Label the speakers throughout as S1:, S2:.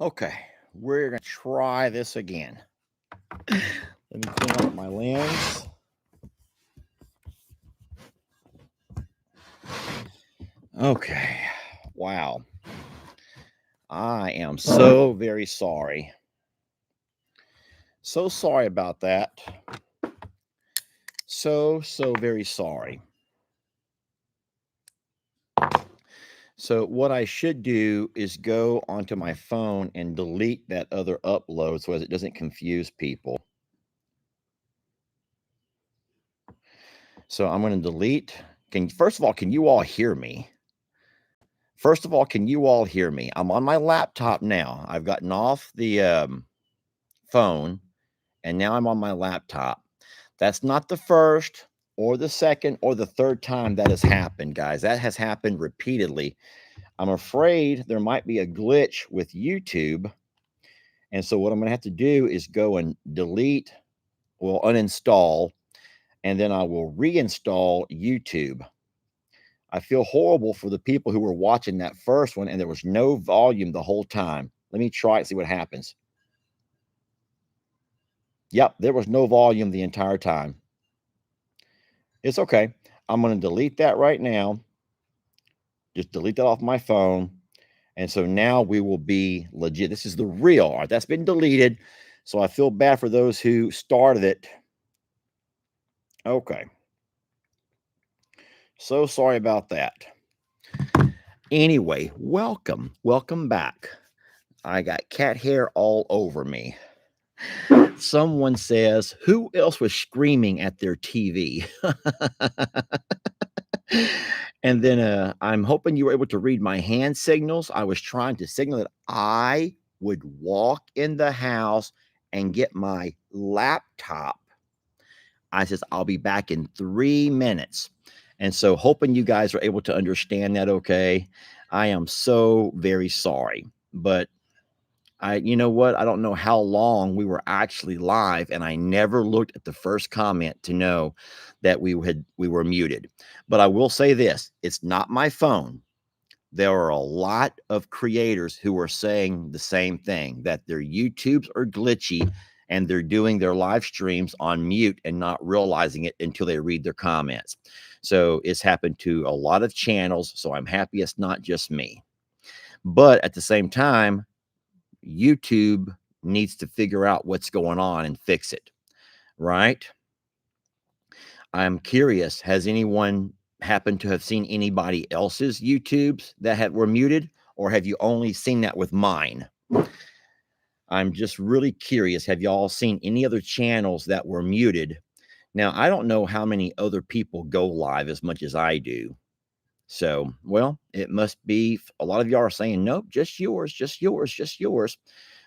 S1: Okay, we're gonna try this again. Let me clean up my lens. Okay, wow. I am so very sorry. So sorry about that. So very sorry. So what I should do is go onto my phone and delete that other upload so as it doesn't confuse people. So I'm going to delete. First of all, can you all hear me? First of all, can you all hear me? I'm on my laptop now. I've gotten off the phone and now I'm on my laptop. That's not the first or the second or the third time that has happened, guys. That has happened repeatedly. I'm afraid there might be a glitch with YouTube. And so what I'm going to have to do is go and delete, well, uninstall, and then I will reinstall YouTube. I feel horrible for the people who were watching that first one and there was no volume the whole time. Let me try it, see what happens. Yep, there was no volume the entire time. It's okay. I'm going to delete that right now. Just delete that off my phone. And so now we will be legit. This is the real. All right, that's been deleted. So I feel bad for those who started it. Okay. So sorry about that. Anyway, welcome. Welcome back. I got cat hair all over me. Someone says, who else was screaming at their TV? And then I'm hoping you were able to read my hand signals. I was trying to signal that I would walk in the house and get my laptop. I says, I'll be back in 3 minutes. And so hoping you guys are able to understand that okay. I am so very sorry. But you know what? I don't know how long we were actually live, and I never looked at the first comment to know that we were muted. But I will say this: it's not my phone. There are a lot of creators who are saying the same thing, that their YouTubes are glitchy and they're doing their live streams on mute and not realizing it until they read their comments. So it's happened to a lot of channels. So I'm happy it's not just me. But at the same time, YouTube needs to figure out what's going on and fix it, right? I'm curious, has anyone happened to have seen anybody else's YouTubes that were muted, or have you only seen that with mine? I'm just really curious. Have y'all seen any other channels that were muted? Now, I don't know how many other people go live as much as I do. So, well, it must be a lot of y'all are saying, nope, just yours, just yours, just yours.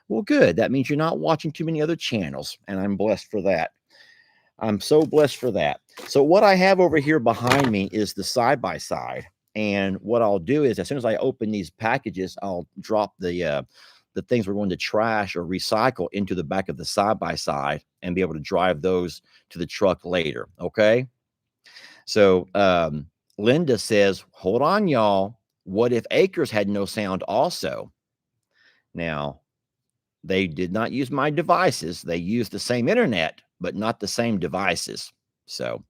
S1: Well, good. That means you're not watching too many other channels, and I'm blessed for that. I'm so blessed for that. So what I have over here behind me is the side-by-side. And what I'll do is as soon as I open these packages, I'll drop the things we're going to trash or recycle into the back of the side-by-side and be able to drive those to the truck later. Okay. So Linda says, hold on, y'all. What if Acres had no sound also? Now, they did not use my devices. They used the same internet, but not the same devices. So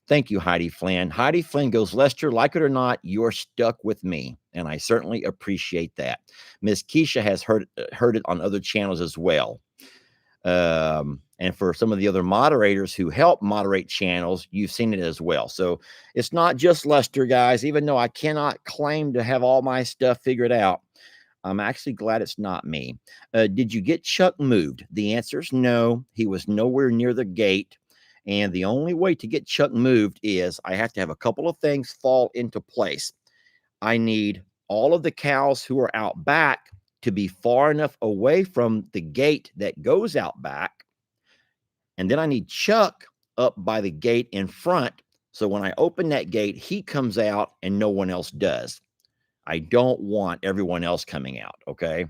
S1: thank you, Heidi Flynn. Heidi Flynn goes, Lester, like it or not, you're stuck with me. And I certainly appreciate that. Miss Keisha has heard it on other channels as well. And for some of the other moderators who help moderate channels, you've seen it as well. So it's not just Lester, guys, even though I cannot claim to have all my stuff figured out. I'm actually glad it's not me. Did you get Chuck moved? The answer is no. He was nowhere near the gate. And the only way to get Chuck moved is I have to have a couple of things fall into place. I need all of the cows who are out back to be far enough away from the gate that goes out back. And then I need Chuck up by the gate in front. So when I open that gate, he comes out and no one else does. I don't want everyone else coming out, okay?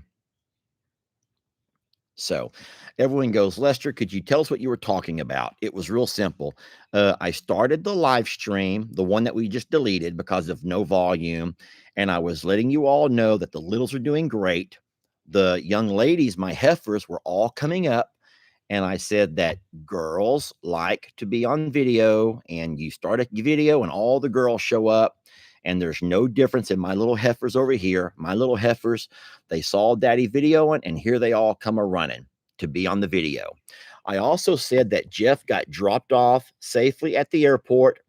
S1: So everyone goes, Lester, could you tell us what you were talking about? It was real simple. I started the live stream, the one that we just deleted because of no volume, and I was letting you all know that the littles are doing great. the young ladies, my heifers, were all coming up, and I said that girls like to be on video, and you start a video and all the girls show up, and there's no difference in my little heifers over here. My little heifers, they saw daddy videoing, and here they all come a running to be on the video. I also said that Jeff got dropped off safely at the airport,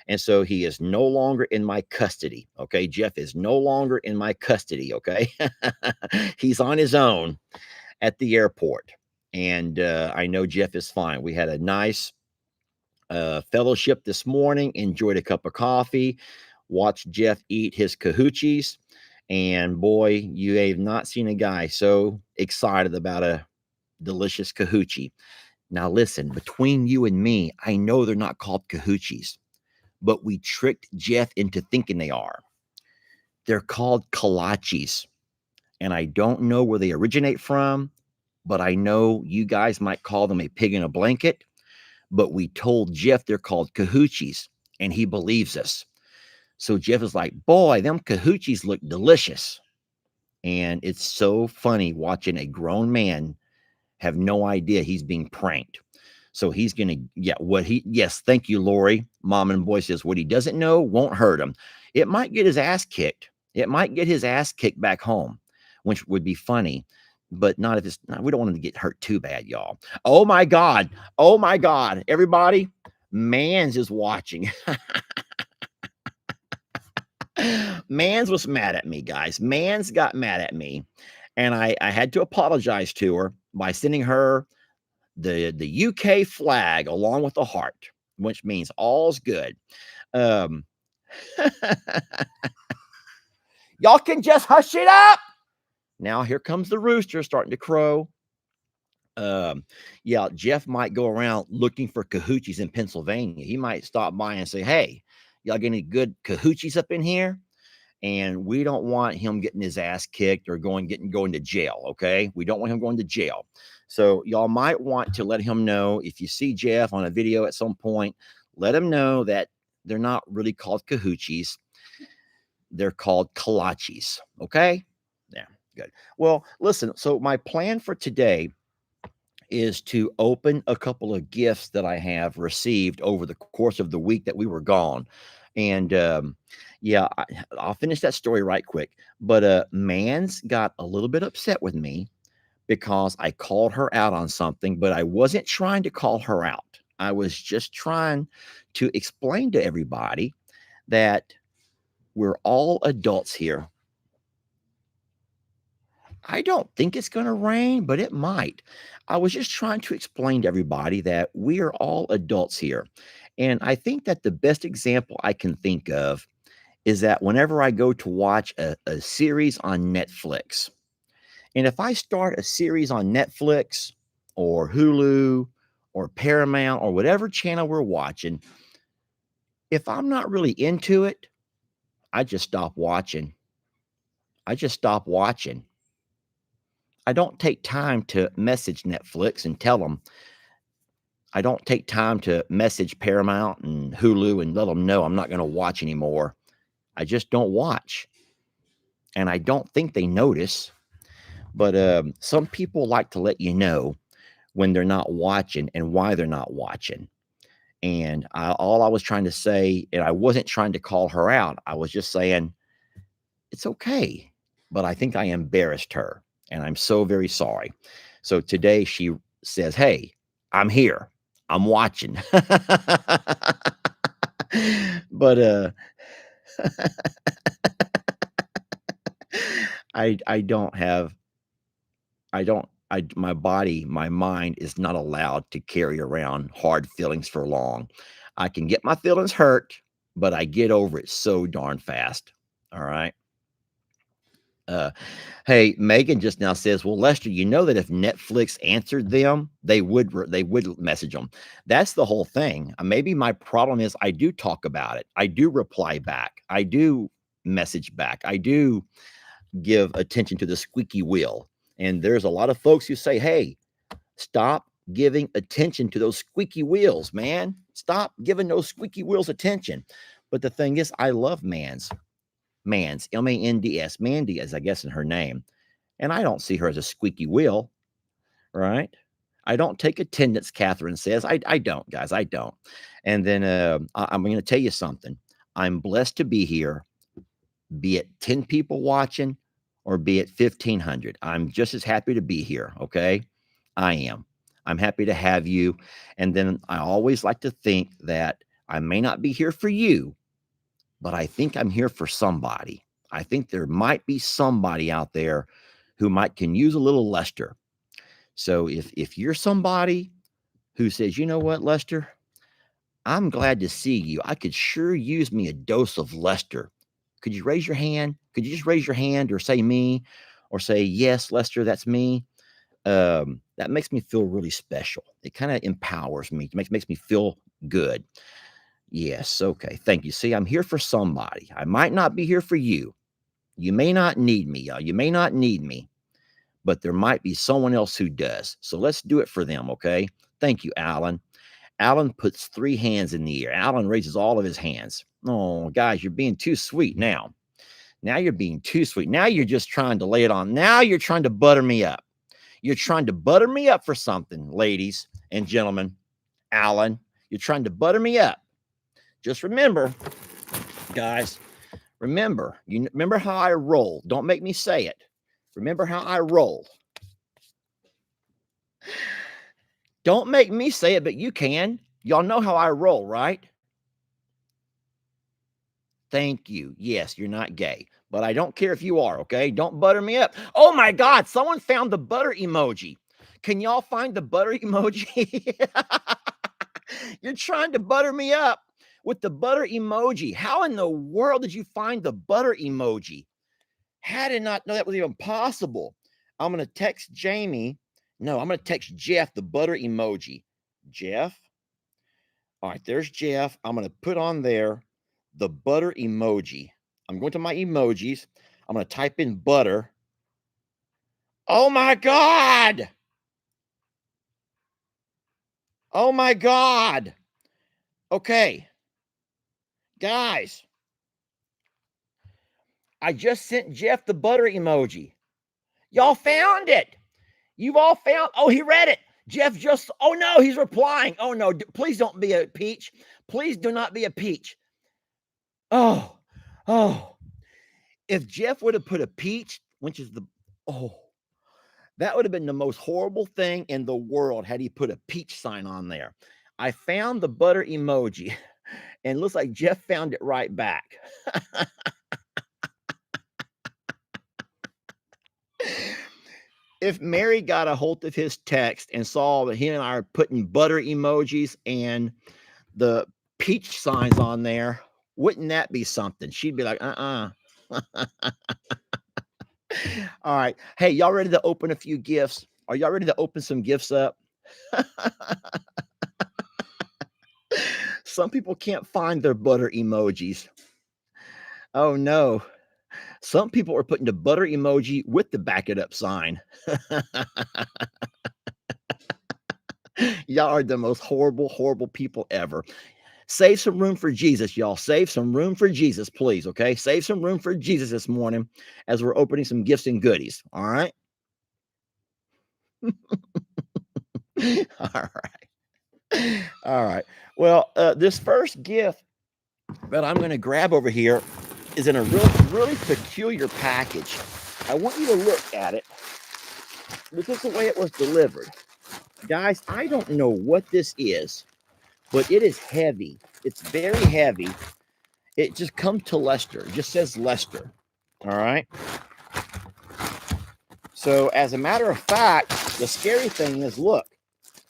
S1: and so he is no longer in my custody. Okay, Jeff is no longer in my custody. Okay, he's on his own at the airport. And I know Jeff is fine. We had a nice fellowship this morning, enjoyed a cup of coffee, watched Jeff eat his cahoochies. And boy, you have not seen a guy so excited about a delicious cahoochie. Now, listen, between you and me, I know they're not called cahoochies, but we tricked Jeff into thinking they are. They're called kolaches. And I don't know where they originate from, but I know you guys might call them a pig in a blanket. But we told Jeff they're called cahoochies, and he believes us. So Jeff is like, boy, them cahoochies look delicious. And it's so funny watching a grown man have no idea he's being pranked. So he's going to, yes, thank you, Lori. Mom and boy says, what he doesn't know won't hurt him. It might get his ass kicked. It might get his ass kicked back home, which would be funny, but not if it's, we don't want him to get hurt too bad, y'all. Oh my God. Oh my God. Everybody, Mans is watching. Mans was mad at me, guys. Mans got mad at me. And I had to apologize to her by sending her the UK flag along with the heart, which means all's good. Y'all can just hush it up. Now here comes the rooster starting to crow. Yeah, Jeff might go around looking for cahoochies in Pennsylvania. He might stop by and say, hey, y'all get any good cahoochies up in here? And we don't want him getting his ass kicked or going to jail. Okay, we don't want him going to jail. So y'all might want to let him know, if you see Jeff on a video at some point, let him know that they're not really called cahoochies. They're called kolaches. Okay, yeah, good. Well, listen, so my plan for today is to open a couple of gifts that I have received over the course of the week that we were gone. And yeah, I'll finish that story right quick. But Mans got a little bit upset with me because I called her out on something, but I wasn't trying to call her out. I was just trying to explain to everybody that we're all adults here. I don't think it's going to rain, but it might. I was just trying to explain to everybody that we are all adults here. And I think that the best example I can think of is that whenever I go to watch a series on Netflix, and if I start a series on Netflix or Hulu or Paramount or whatever channel we're watching, if I'm not really into it, I just stop watching. I just stop watching. I don't take time to message Netflix and tell them. I don't take time to message Paramount and Hulu and let them know I'm not going to watch anymore. I just don't watch. And I don't think they notice. But some people like to let you know when they're not watching and why they're not watching. And all I was trying to say, and I wasn't trying to call her out, I was just saying, it's okay. But I think I embarrassed her. And I'm so very sorry. So today she says, hey, I'm here. I'm watching. But I don't have my body, my mind is not allowed to carry around hard feelings for long. I can get my feelings hurt, but I get over it so darn fast. All right. Hey, Megan just now says, well, Lester, you know that if Netflix answered them, they would message them. That's the whole thing. Maybe my problem is I do talk about it. I do reply back. I do message back. I do give attention to the squeaky wheel. And there's a lot of folks who say, hey, stop giving attention to those squeaky wheels, man. Stop giving those squeaky wheels attention. But the thing is, I love Mans, Mandy, as I guess in her name. And I don't see her as a squeaky wheel, right? I don't take attendance, Catherine says. I don't, guys. I don't. And then I'm going to tell you something. I'm blessed to be here, be it 10 people watching or be it 1,500. I'm just as happy to be here. Okay. I am. I'm happy to have you. And then I always like to think that I may not be here for you, but I think I'm here for somebody. I think there might be somebody out there who might can use a little Lester. So if you're somebody who says, you know what, Lester, I'm glad to see you. I could sure use me a dose of Lester. Could you raise your hand? Could you just raise your hand or say me or say, yes, Lester, that's me? That makes me feel really special. It kind of empowers me, makes me feel good. Yes, okay. Thank you. See, I'm here for somebody. I might not be here for you. You may not need me, y'all. You may not need me, but there might be someone else who does. So let's do it for them, okay? Thank you, Alan. Alan puts 3 hands in the air. Alan raises all of his hands. Oh, guys, you're being too sweet now. Now you're being too sweet. Now you're just trying to lay it on. Now you're trying to butter me up. You're trying to butter me up for something, ladies and gentlemen. Alan, you're trying to butter me up. Just remember, guys, remember how I roll. Don't make me say it. Remember how I roll. Don't make me say it, but you can. Y'all know how I roll, right? Thank you. Yes, you're not gay, but I don't care if you are, okay? Don't butter me up. Oh my God, someone found the butter emoji. Can y'all find the butter emoji? You're trying to butter me up with the butter emoji. How in the world did you find the butter emoji? How did not know that was even possible? I'm going to text Jamie. No, I'm going to text Jeff the butter emoji. Jeff. All right, there's Jeff. I'm going to put on there the butter emoji. I'm going to my emojis. I'm going to type in butter. Oh my God. Oh my God. Okay. Guys, I just sent Jeff the butter emoji. Y'all found it. You've all found. Oh, he read it. Jeff just. Oh no, he's replying. Oh no, please don't be a peach. Please do not be a peach. Oh, oh. If Jeff would have put a peach, which is the. Oh, that would have been the most horrible thing in the world had he put a peach sign on there. I found the butter emoji and it looks like Jeff found it right back. If Mary got a hold of his text and saw that he and I are putting butter emojis and the peach signs on there, wouldn't that be something? She'd be like, All right. Hey, y'all ready to open a few gifts? Are y'all ready to open some gifts up? Some people can't find their butter emojis. Oh no. Some people are putting the butter emoji with the back it up sign. Y'all are the most horrible, horrible people ever. Save some room for Jesus, y'all. Save some room for Jesus, please. Okay. Save some room for Jesus this morning as we're opening some gifts and goodies. All right. All right. All right. Well, this first gift that I'm going to grab over here is in a really peculiar package. I want you to look at it. This is the way it was delivered. Guys, I don't know what this is, but it is heavy. It's very heavy. It just comes to Lester. It just says Lester. All right. So, as a matter of fact, the scary thing is look,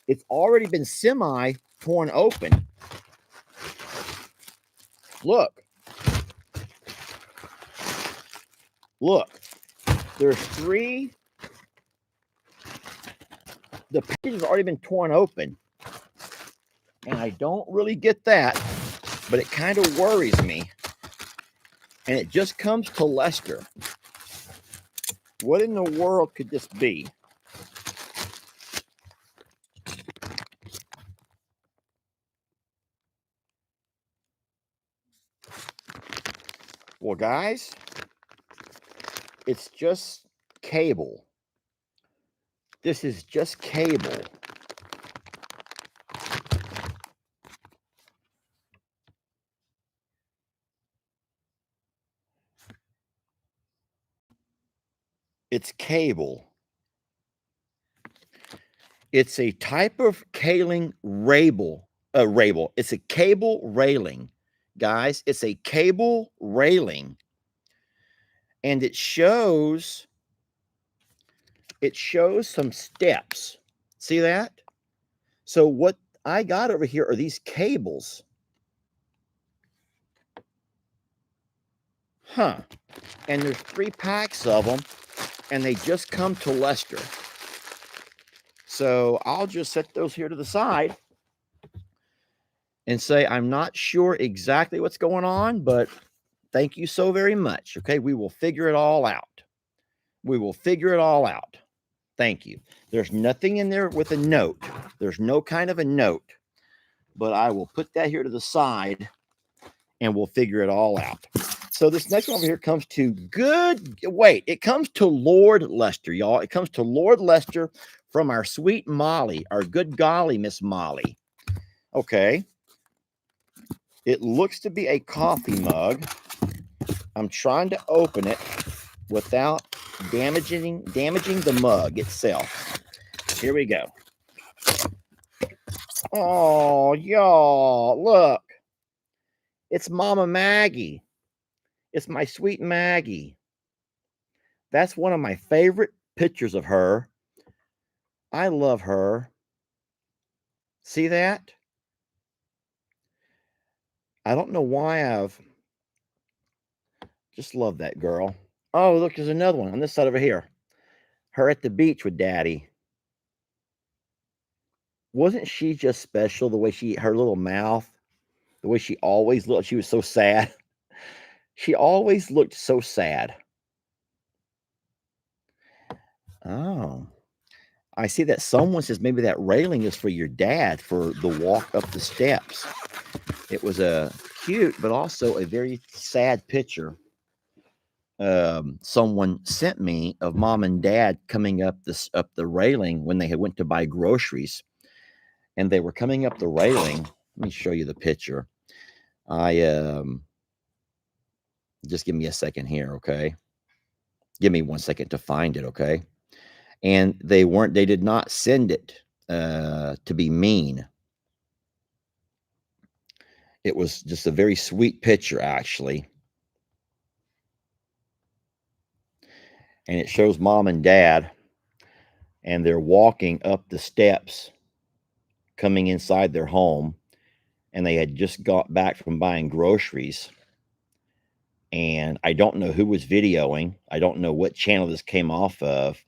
S1: it's already been semi torn open. Look. Look. There's 3. The package has already been torn open. And I don't really get that, but it kind of worries me. And it just comes to Lester. What in the world could this be? Well, guys, it's just cable. This is just cable. It's cable. It's a type of kaling rabel. It's a cable railing, guys. It's a cable railing, and it shows some steps. See that? So what I got over here are these cables. Huh. And there's 3 packs of them, and they just come to Lester. So I'll just set those here to the side and say, I'm not sure exactly what's going on, but thank you so very much. Okay, we will figure it all out. We will figure it all out. Thank you. There's nothing in there with a note. There's no kind of a note, but I will put that here to the side and we'll figure it all out. So this next one over here comes to it comes to Lord Lester, y'all. It comes to Lord Lester from our sweet Molly, our good golly Miss Molly. Okay. It looks to be a coffee mug. I'm trying to open it without damaging the mug itself. Here we go. Oh, y'all, look. It's Mama Maggie. It's my sweet Maggie. That's one of my favorite pictures of her. I love her. See that? I don't know why I've just love that girl. Oh, look, there's another one on this side over here. Her at the beach with Daddy. Wasn't she just special? The way her little mouth, the way she always looked. She was so sad. She always looked so sad. Oh, I see that someone says maybe that railing is for your dad for the walk up the steps. It was a cute, but also a very sad picture. Someone sent me of mom and dad coming up the railing when they had went to buy groceries, and they were coming up the railing. Let me show you the picture. Just give me a second here, okay? Give me 1 second to find it, okay? And they did not send it to be mean. It was just a very sweet picture, actually. And it shows mom and dad, and they're walking up the steps, coming inside their home, and they had just got back from buying groceries. And I don't know who was videoing. I don't know what channel this came off of,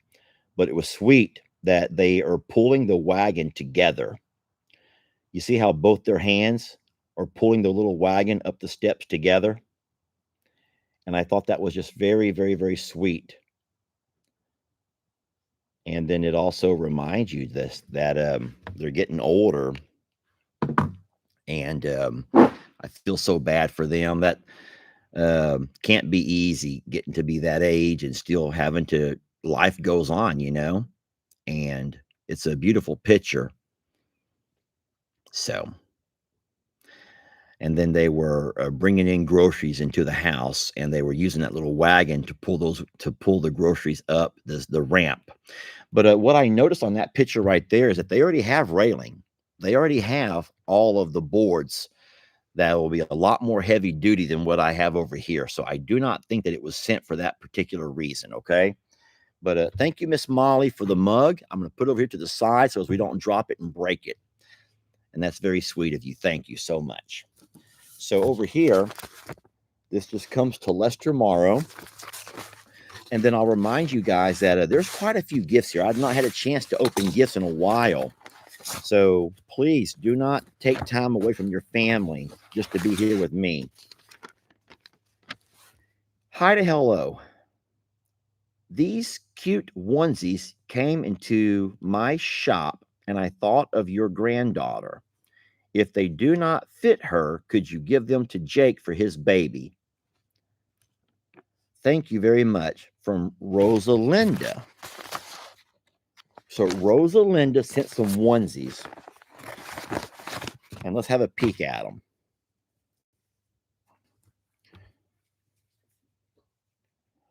S1: but it was sweet that they are pulling the wagon together. You see how both their hands are pulling the little wagon up the steps together? And I thought that was just very, very, very sweet. And then it also reminds you that they're getting older, and I feel so bad for them. That can't be easy, getting to be that age and still having to. Life goes on, and it's a beautiful picture. So, and then they were bringing in groceries into the house, and they were using that little wagon to pull the groceries up the ramp. But what I noticed on that picture right there is that they already have railing. They already have all of the boards that will be a lot more heavy duty than what I have over here. So I do not think that it was sent for that particular reason. Okay. But thank you, Miss Molly, for the mug. I'm going to put it over here to the side so as we don't drop it and break it. And that's very sweet of you. Thank you so much. So over here, this just comes to Lester Morrow. And then I'll remind you guys that there's quite a few gifts here. I've not had a chance to open gifts in a while. So please do not take time away from your family just to be here with me. Hi to hello. These cute onesies came into my shop, and I thought of your granddaughter. If they do not fit her, could you give them to Jake for his baby? Thank you very much. From Rosalinda. So Rosalinda sent some onesies. And let's have a peek at them.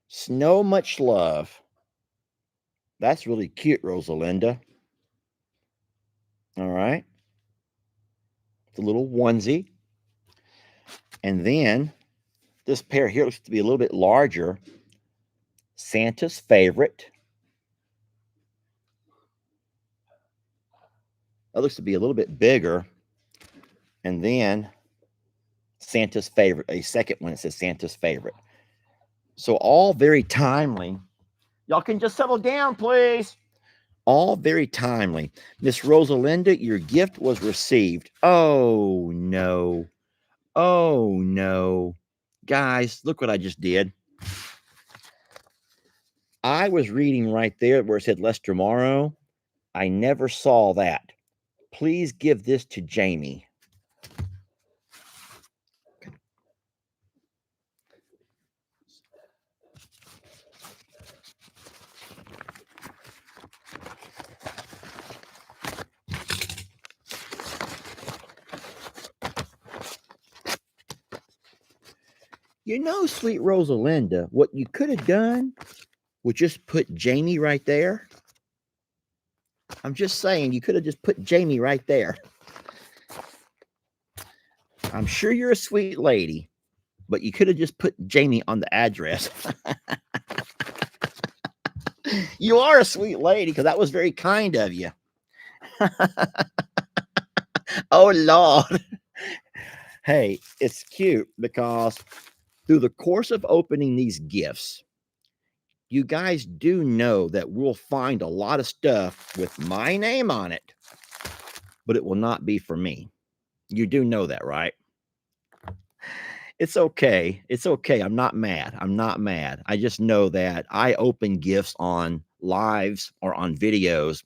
S1: Snow much love. That's really cute, Rosalinda. All right. It's a little onesie. And then this pair here looks to be a little bit larger. Santa's favorite. That looks to be a little bit bigger. And then Santa's favorite, a second one that says Santa's favorite. So all very timely. Y'all can just settle down, please. All very timely. Miss Rosalinda, your gift was received. Oh, no. Oh, no. Guys, look what I just did. I was reading right there where it said Lester Morrow. I never saw that. Please give this to Jamie. You know, sweet Rosalinda, what you could have done was just put Jamie right there. I'm just saying, you could have just put Jamie right there. I'm sure you're a sweet lady, but you could have just put Jamie on the address. You are a sweet lady because that was very kind of you. Oh, Lord. Hey, it's cute because through the course of opening these gifts, you guys do know that we'll find a lot of stuff with my name on it, but it will not be for me. You do know that, right? It's okay. It's okay. I'm not mad. I'm not mad. I just know that I open gifts on lives or on videos,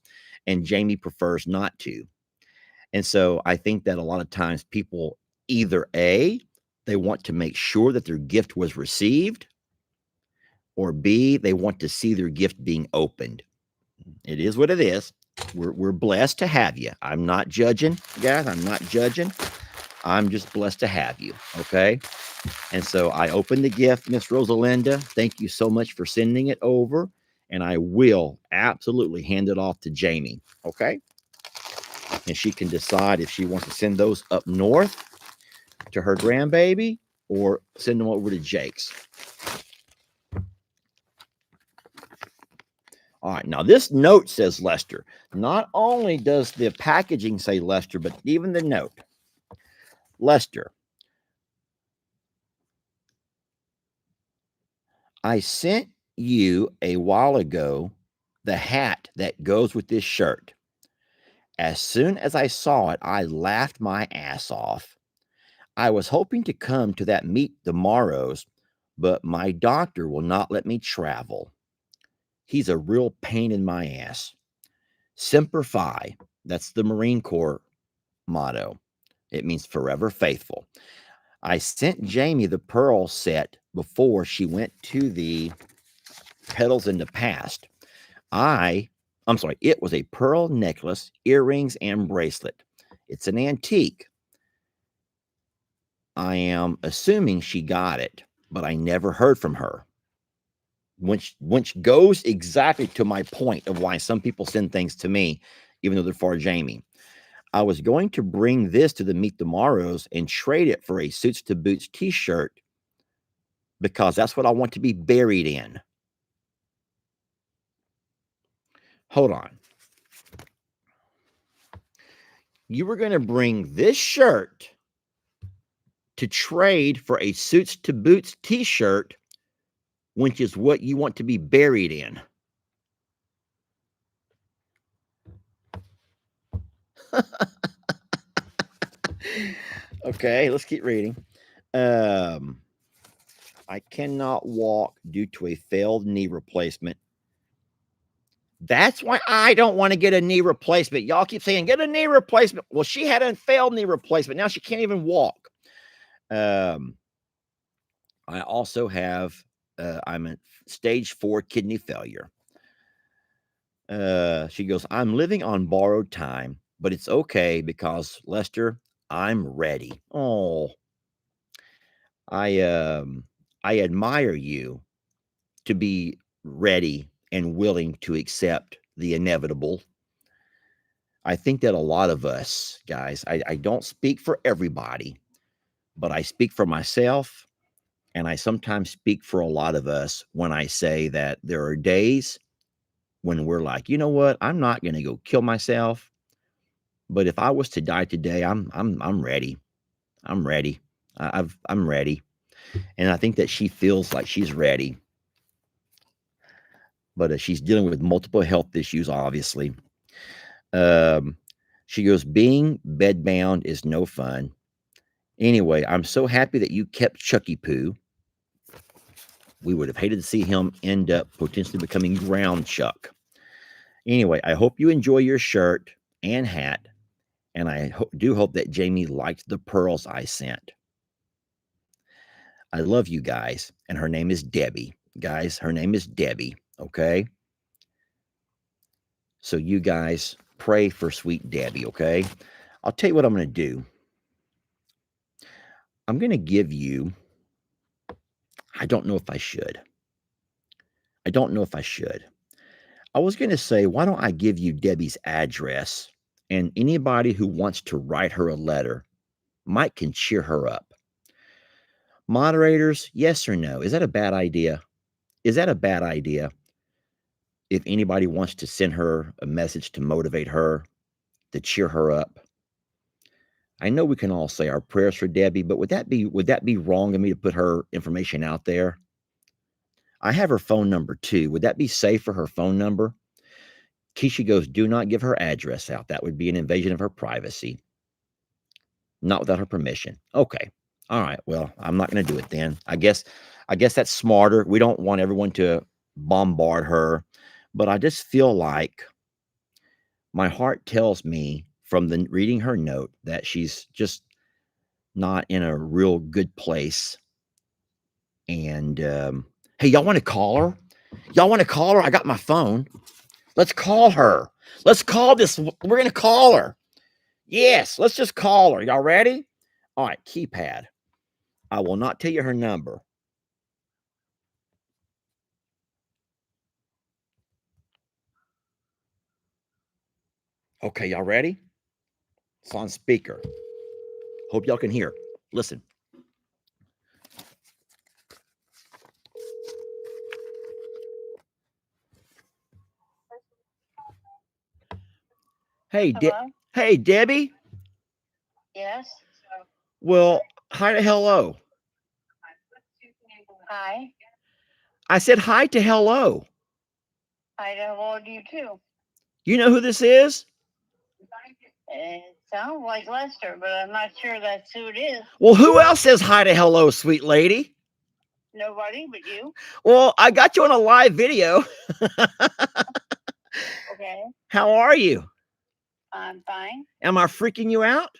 S1: and Jamie prefers not to. And so I think that a lot of times people either A, they want to make sure that their gift was received, or B, they want to see their gift being opened. It is what it is. We're blessed to have you. I'm not judging, guys. I'm not judging. I'm just blessed to have you. Okay. And so I opened the gift, Miss Rosalinda. Thank you so much for sending it over. And I will absolutely hand it off to Jamie. Okay. And she can decide if she wants to send those up north to her grandbaby or send them over to Jake's. All right, now this note says Lester. Not only does the packaging say Lester, but even the note. Lester, I sent you a while ago the hat that goes with this shirt. As soon as I saw it, I laughed my ass off. I was hoping to come to that meet tomorrow's, but my doctor will not let me travel. He's a real pain in my ass. Semper Fi, that's the Marine Corps motto. It means forever faithful. I sent Jamie the pearl set before she went to the Petals in the Past. I'm sorry, it was a pearl necklace, earrings, and bracelet. It's an antique. I am assuming she got it, but I never heard from her. Which goes exactly to my point of why some people send things to me, even though they're for Jamie. I was going to bring this to the Meet the Morrows and trade it for a Suits to Boots t-shirt because that's what I want to be buried in. Hold on. You were going to bring this shirt to trade for a Suits to Boots t-shirt, which is what you want to be buried in. Okay, let's keep reading. I cannot walk due to a failed knee replacement. That's why I don't want to get a knee replacement. Y'all keep saying, get a knee replacement. Well, she had a failed knee replacement. Now she can't even walk. I also have I'm at stage 4 kidney failure. She goes, I'm living on borrowed time, but it's okay because Lester, I'm ready. Oh, I um I admire you to be ready and willing to accept the inevitable. I think that a lot of us, guys, I don't speak for everybody, but I speak for myself. And I sometimes speak for a lot of us when I say that there are days when we're like, you know what, I'm not going to go kill myself. But if I was to die today, I'm ready. I'm ready. I'm ready. And I think that she feels like she's ready. But she's dealing with multiple health issues, obviously. Um, she goes, being bedbound is no fun. Anyway, I'm so happy that you kept Chucky Poo. We would have hated to see him end up potentially becoming Ground Chuck. Anyway, I hope you enjoy your shirt and hat, and I do hope that Jamie liked the pearls I sent. I love you guys, and her name is Debbie. Guys, her name is Debbie, okay? So you guys pray for sweet Debbie, okay? I'll tell you what I'm going to do. I'm going to give you, I don't know if I should. I don't know if I should. I was going to say, why don't I give you Debbie's address, and anybody who wants to write her a letter, Mike can cheer her up. Moderators, yes or no? Is that a bad idea? Is that a bad idea? If anybody wants to send her a message to motivate her, to cheer her up. I know we can all say our prayers for Debbie, but would that be wrong of me to put her information out there? I have her phone number too. Would that be safe for her phone number? Keisha goes, do not give her address out. That would be an invasion of her privacy. Not without her permission. Okay. All right. Well, I'm not going to do it then. I guess that's smarter. We don't want everyone to bombard her, but I just feel like my heart tells me from the reading her note that she's just not in a real good place. And hey, y'all want to call her? Y'all want to call her? I got my phone. Let's call her. Let's call this. We're going to call her. Yes, let's just call her. Y'all ready? All right, keypad. I will not tell you her number. Okay, y'all ready? It's on speaker. Hope y'all can hear. Listen. Hey, hey, Debbie.
S2: Yes.
S1: Well, hi to hello.
S2: Hi.
S1: I said hi to hello.
S2: Hi to hello to you too.
S1: You know who this is?
S2: It sounds like Lester, but I'm not sure that's who it is.
S1: Well, who else says hi to hello, sweet lady?
S2: Nobody but you.
S1: Well, I got you on a live video.
S2: Okay.
S1: How are you?
S2: I'm fine.
S1: Am I freaking you out?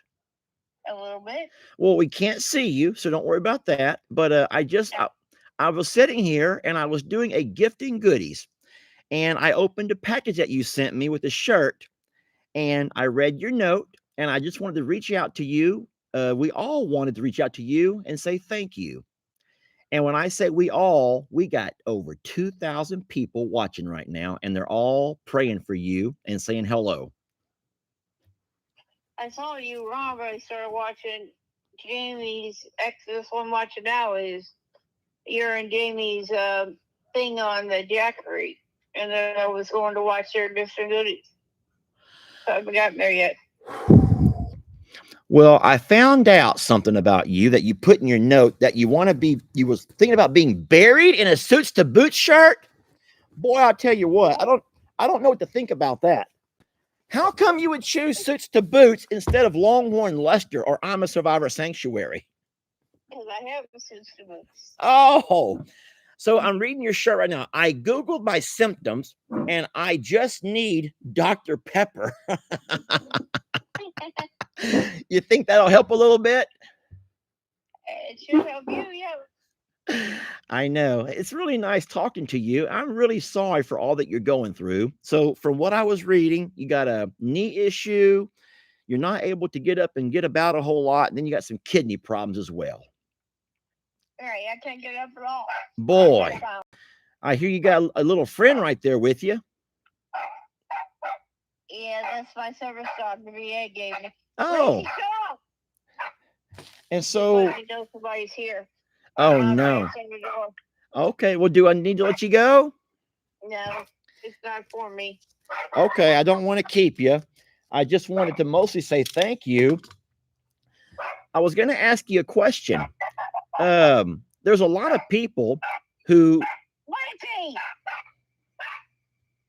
S2: A little bit.
S1: Well, we can't see you, so don't worry about that. But I was sitting here and I was doing a gifting goodies, and I opened a package that you sent me with a shirt, and I read your note, and I just wanted to reach out to you. We all wanted to reach out to you and say thank you. And when I say we got over 2,000 people watching right now, and they're all praying for you and saying hello.
S2: I saw you wrong, but I started watching Jamie's Exodus One Watch It Now is you're in Jamie's thing on the Jackery. And then I was going to watch their different goodies. So I haven't gotten there yet.
S1: Well, I found out something about you that you put in your note that you was thinking about being buried in a suits to boots shirt. Boy, I'll tell you what, I don't know what to think about that. How come you would choose suits to boots instead of Longhorn Lester or I'm a Survivor Sanctuary?
S2: Because I have the suits to boots.
S1: Oh, so I'm reading your shirt right now. I Googled my symptoms and I just need Dr. Pepper. You think that'll help a little bit?
S2: It should help you, yeah.
S1: I know. It's really nice talking to you. I'm really sorry for all that you're going through. So, from what I was reading, you got a knee issue. You're not able to get up and get about a whole lot. And then you got some kidney problems as well.
S2: Right, I can't get up at all.
S1: Boy, I hear you got a little friend right there with you.
S2: Yeah, that's my service dog the VA gave me.
S1: Oh,
S2: Lacey, stop!
S1: and so,
S2: I know somebody's here.
S1: oh
S2: I'm
S1: no.
S2: answering the door.
S1: Okay, well, do I need to let you go?
S2: No, it's not for me.
S1: Okay, I don't want to keep you. I just wanted to mostly say thank you. I was going to ask you a question. There's a lot of people who
S2: Lacey!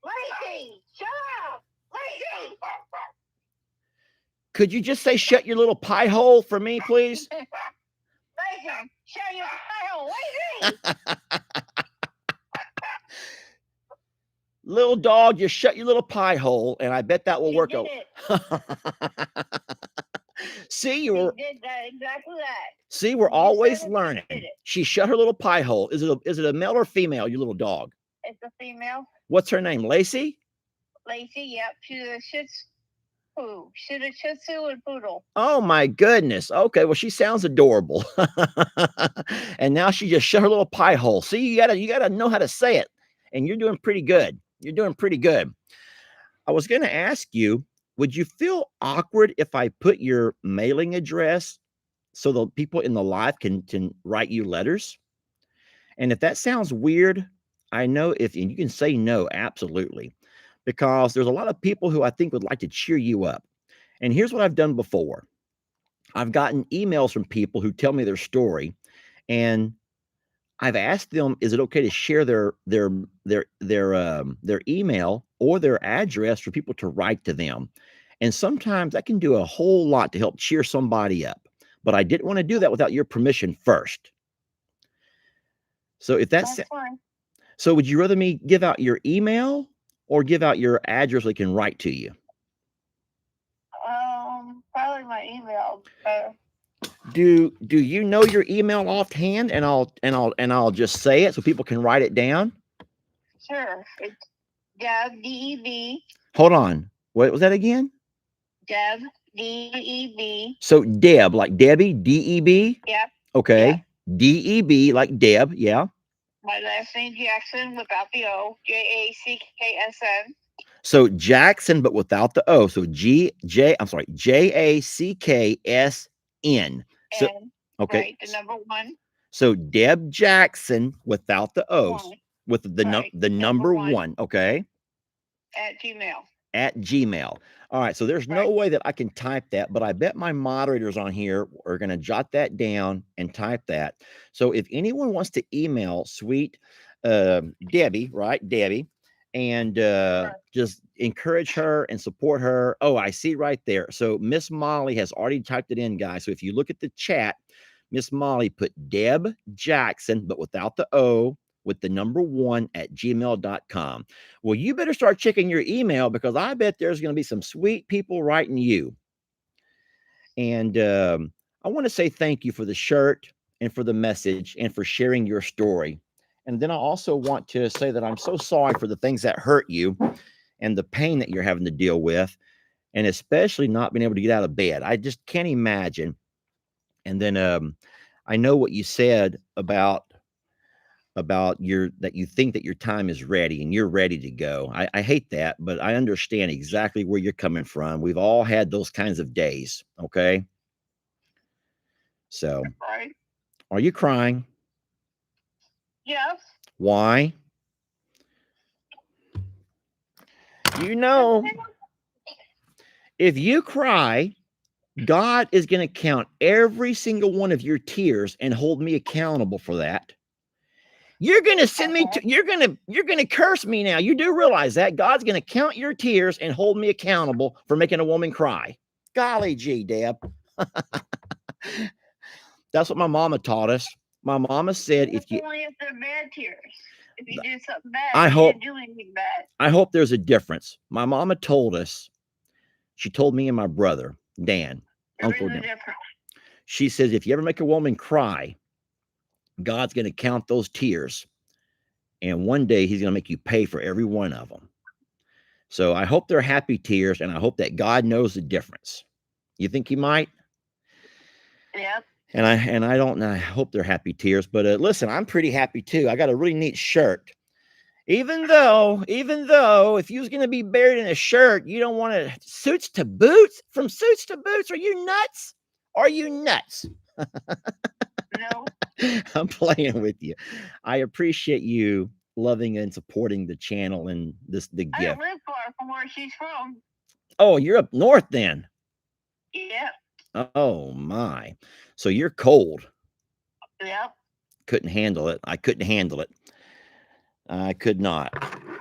S2: Lacey! Shut up! Lacey!
S1: could you just say shut your little pie hole for me, please?
S2: Lacey! Shut your hole! Lacey!
S1: Little dog, just shut your little pie hole, and I bet that will
S2: She
S1: work
S2: did
S1: out.
S2: it.
S1: See,
S2: She
S1: you were
S2: did that, exactly that.
S1: see, we're
S2: You
S1: always
S2: said it,
S1: learning.
S2: she did it.
S1: She shut her little pie hole. Is it a male or female, your little dog?
S2: It's a female.
S1: What's her name? Lacey?
S2: Lacey, yep. She's a Shih Tzu. She's a Shih Tzu and Poodle.
S1: Oh my goodness. Okay, well, she sounds adorable. And now she just shut her little pie hole. See, you gotta know how to say it. And you're doing pretty good. You're doing pretty good. I was gonna ask you, would you feel awkward if I put your mailing address so the people in the live can write you letters? And if that sounds weird, I know if and you can say no, absolutely. Because there's a lot of people who I think would like to cheer you up. And here's what I've done before. I've gotten emails from people who tell me their story, and I've asked them, is it okay to share their email or their address for people to write to them? And sometimes that can do a whole lot to help cheer somebody up. But I didn't want to do that without your permission first. So if that's
S2: fine.
S1: so, would you rather me give out your email or give out your address so they can write to you?
S2: Probably my email.
S1: Do you know your email offhand? And I'll just say it so people can write it down.
S2: Sure. It's Deb DEB.
S1: Hold on. What was that again?
S2: Deb DEB.
S1: So Deb, like Debbie, DEB.
S2: Yep.
S1: Okay. Yep. DEB, like Deb. Yeah.
S2: My last name Jackson without the O. JACKSN.
S1: So Jackson, but without the O. So JACKSN. So okay.
S2: Right, the number 1.
S1: So Deb Jackson without the O's.
S2: One.
S1: With the number one. Okay.
S2: At Gmail.
S1: At Gmail. All right. So there's no way that I can type that, but I bet my moderators on here are going to jot that down and type that. So if anyone wants to email sweet Debbie, right? Debbie, and just encourage her and support her. Oh, I see right there. So Miss Molly has already typed it in, guys. So if you look at the chat, Miss Molly put Deb Jackson, but without the O, with the number 1 at gmail.com. Well, you better start checking your email because I bet there's going to be some sweet people writing you. And I want to say thank you for the shirt and for the message and for sharing your story. And then I also want to say that I'm so sorry for the things that hurt you and the pain that you're having to deal with, and especially not being able to get out of bed. I just can't imagine. And then I know what you said about that you think that your time is ready and you're ready to go. I hate that, but I understand exactly where you're coming from. We've all had those kinds of days. Okay. So are you crying?
S2: Yes.
S1: Why? You know, if you cry, God is going to count every single one of your tears and hold me accountable for that. You're going to send me to, you're going to curse me now. You do realize that God's going to count your tears and hold me accountable for making a woman cry. Golly gee, Deb. That's what my mama taught us. My mama said, if you
S2: only if they're bad tears. If you do something bad,
S1: I
S2: you
S1: hope
S2: didn't do anything bad.
S1: I hope there's a difference. My mama told us, she told me and my brother, Dan, Uncle Dan. She says, if you ever make a woman cry, God's going to count those tears. And one day he's going to make you pay for every one of them. So I hope they're happy tears, and I hope that God knows the difference. You think he might?
S2: Yep.
S1: And I don't know. I hope they're happy tears. But listen, I'm pretty happy too. I got a really neat shirt. Even though, if you was going to be buried in a shirt, you don't want to suits to boots. From suits to boots, are you nuts? Are you nuts?
S2: No.
S1: I'm playing with you. I appreciate you loving and supporting the channel and the
S2: I
S1: gift.
S2: don't live far from where she's from.
S1: Oh, you're up north then.
S2: Yep.
S1: Oh my. So you're cold.
S2: Yep.
S1: Couldn't handle it. I couldn't handle it. I could not.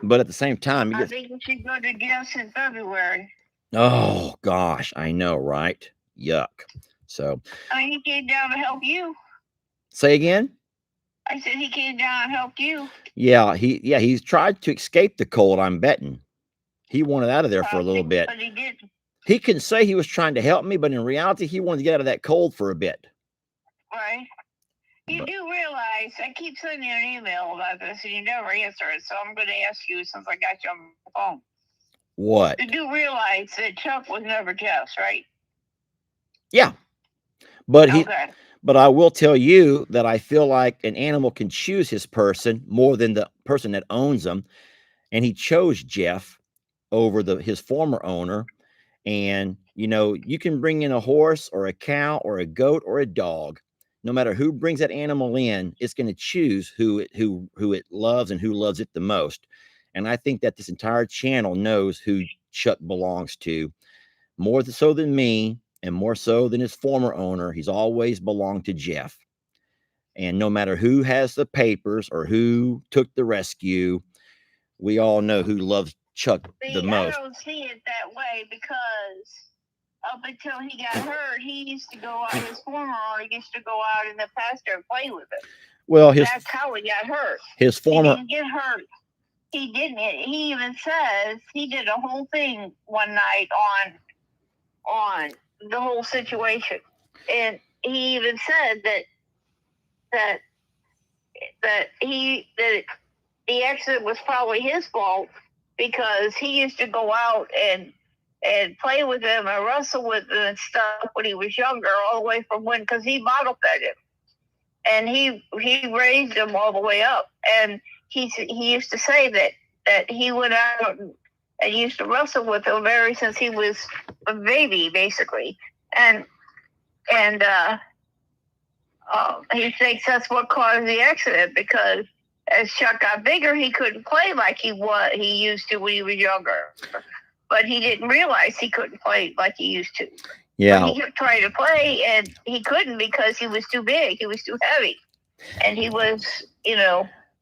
S1: But at the same time,
S2: I think we should go to Jeff's in February.
S1: oh gosh, I know, right? Yuck. So
S2: he came down to help you.
S1: say again?
S2: I said he came down and helped you.
S1: Yeah, he's tried to escape the cold, I'm betting. He wanted out of there for a little bit.
S2: But he didn't.
S1: He can say he was trying to help me, but in reality, he wanted to get out of that cold for a bit.
S2: Right. You do realize I keep sending you an email about this and you never answer it. So I'm going to ask you since I got you on the phone.
S1: What?
S2: You do realize that Chuck was never Jeff's, right?
S1: Yeah. But
S2: Okay.
S1: But I will tell you that I feel like an animal can choose his person more than the person that owns them. And he chose Jeff over his former owner. And, you can bring in a horse or a cow or a goat or a dog. No matter who brings that animal in, it's going to choose who it loves and who loves it the most. And I think that this entire channel knows who Chuck belongs to, more so than me and more so than his former owner. He's always belonged to Jeff. And no matter who has the papers or who took the rescue, we all know who loves Chuck the most.
S2: I don't see it that way because up until he got hurt, he used to go out. His former owner used to go out in the pasture and play with him.
S1: Well,
S2: that's how he got hurt.
S1: His former
S2: he didn't get hurt. He didn't. He even says he did a whole thing one night on the whole situation, and he even said that the accident was probably his fault because he used to go out and play with him and wrestle with him and stuff when he was younger, all the way from because he bottle fed him, and he raised him all the way up. And he used to say that he went out and used to wrestle with him ever since he was a baby, basically. And he thinks that's what caused the accident, because as Chuck got bigger, he couldn't play like he used to when he was younger. But he didn't realize he couldn't play like he used to.
S1: Yeah.
S2: But he kept trying to play, and he couldn't because he was too big. He was too heavy. And he was,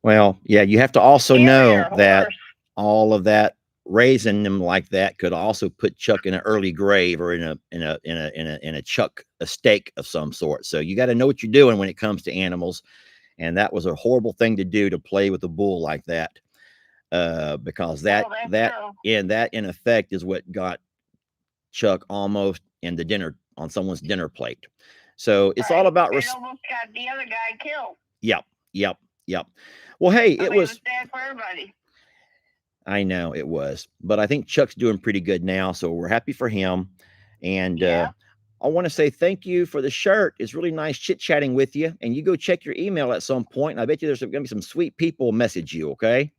S1: Well, yeah, you have to also know that all of that raising them like that could also put Chuck in an early grave or in a Chuck stake of some sort. So you got to know what you're doing when it comes to animals. And that was a horrible thing to do, to play with a bull like that. Because that in effect is what got Chuck almost in the dinner on someone's dinner plate. So it's all about
S2: almost got the other guy killed.
S1: Yep. Well, hey, it was
S2: bad for everybody.
S1: I know it was, but I think Chuck's doing pretty good now, so we're happy for him. And I want to say thank you for the shirt. It's really nice chit-chatting with you. And you go check your email at some point, and I bet you there's going to be some sweet people message you, okay?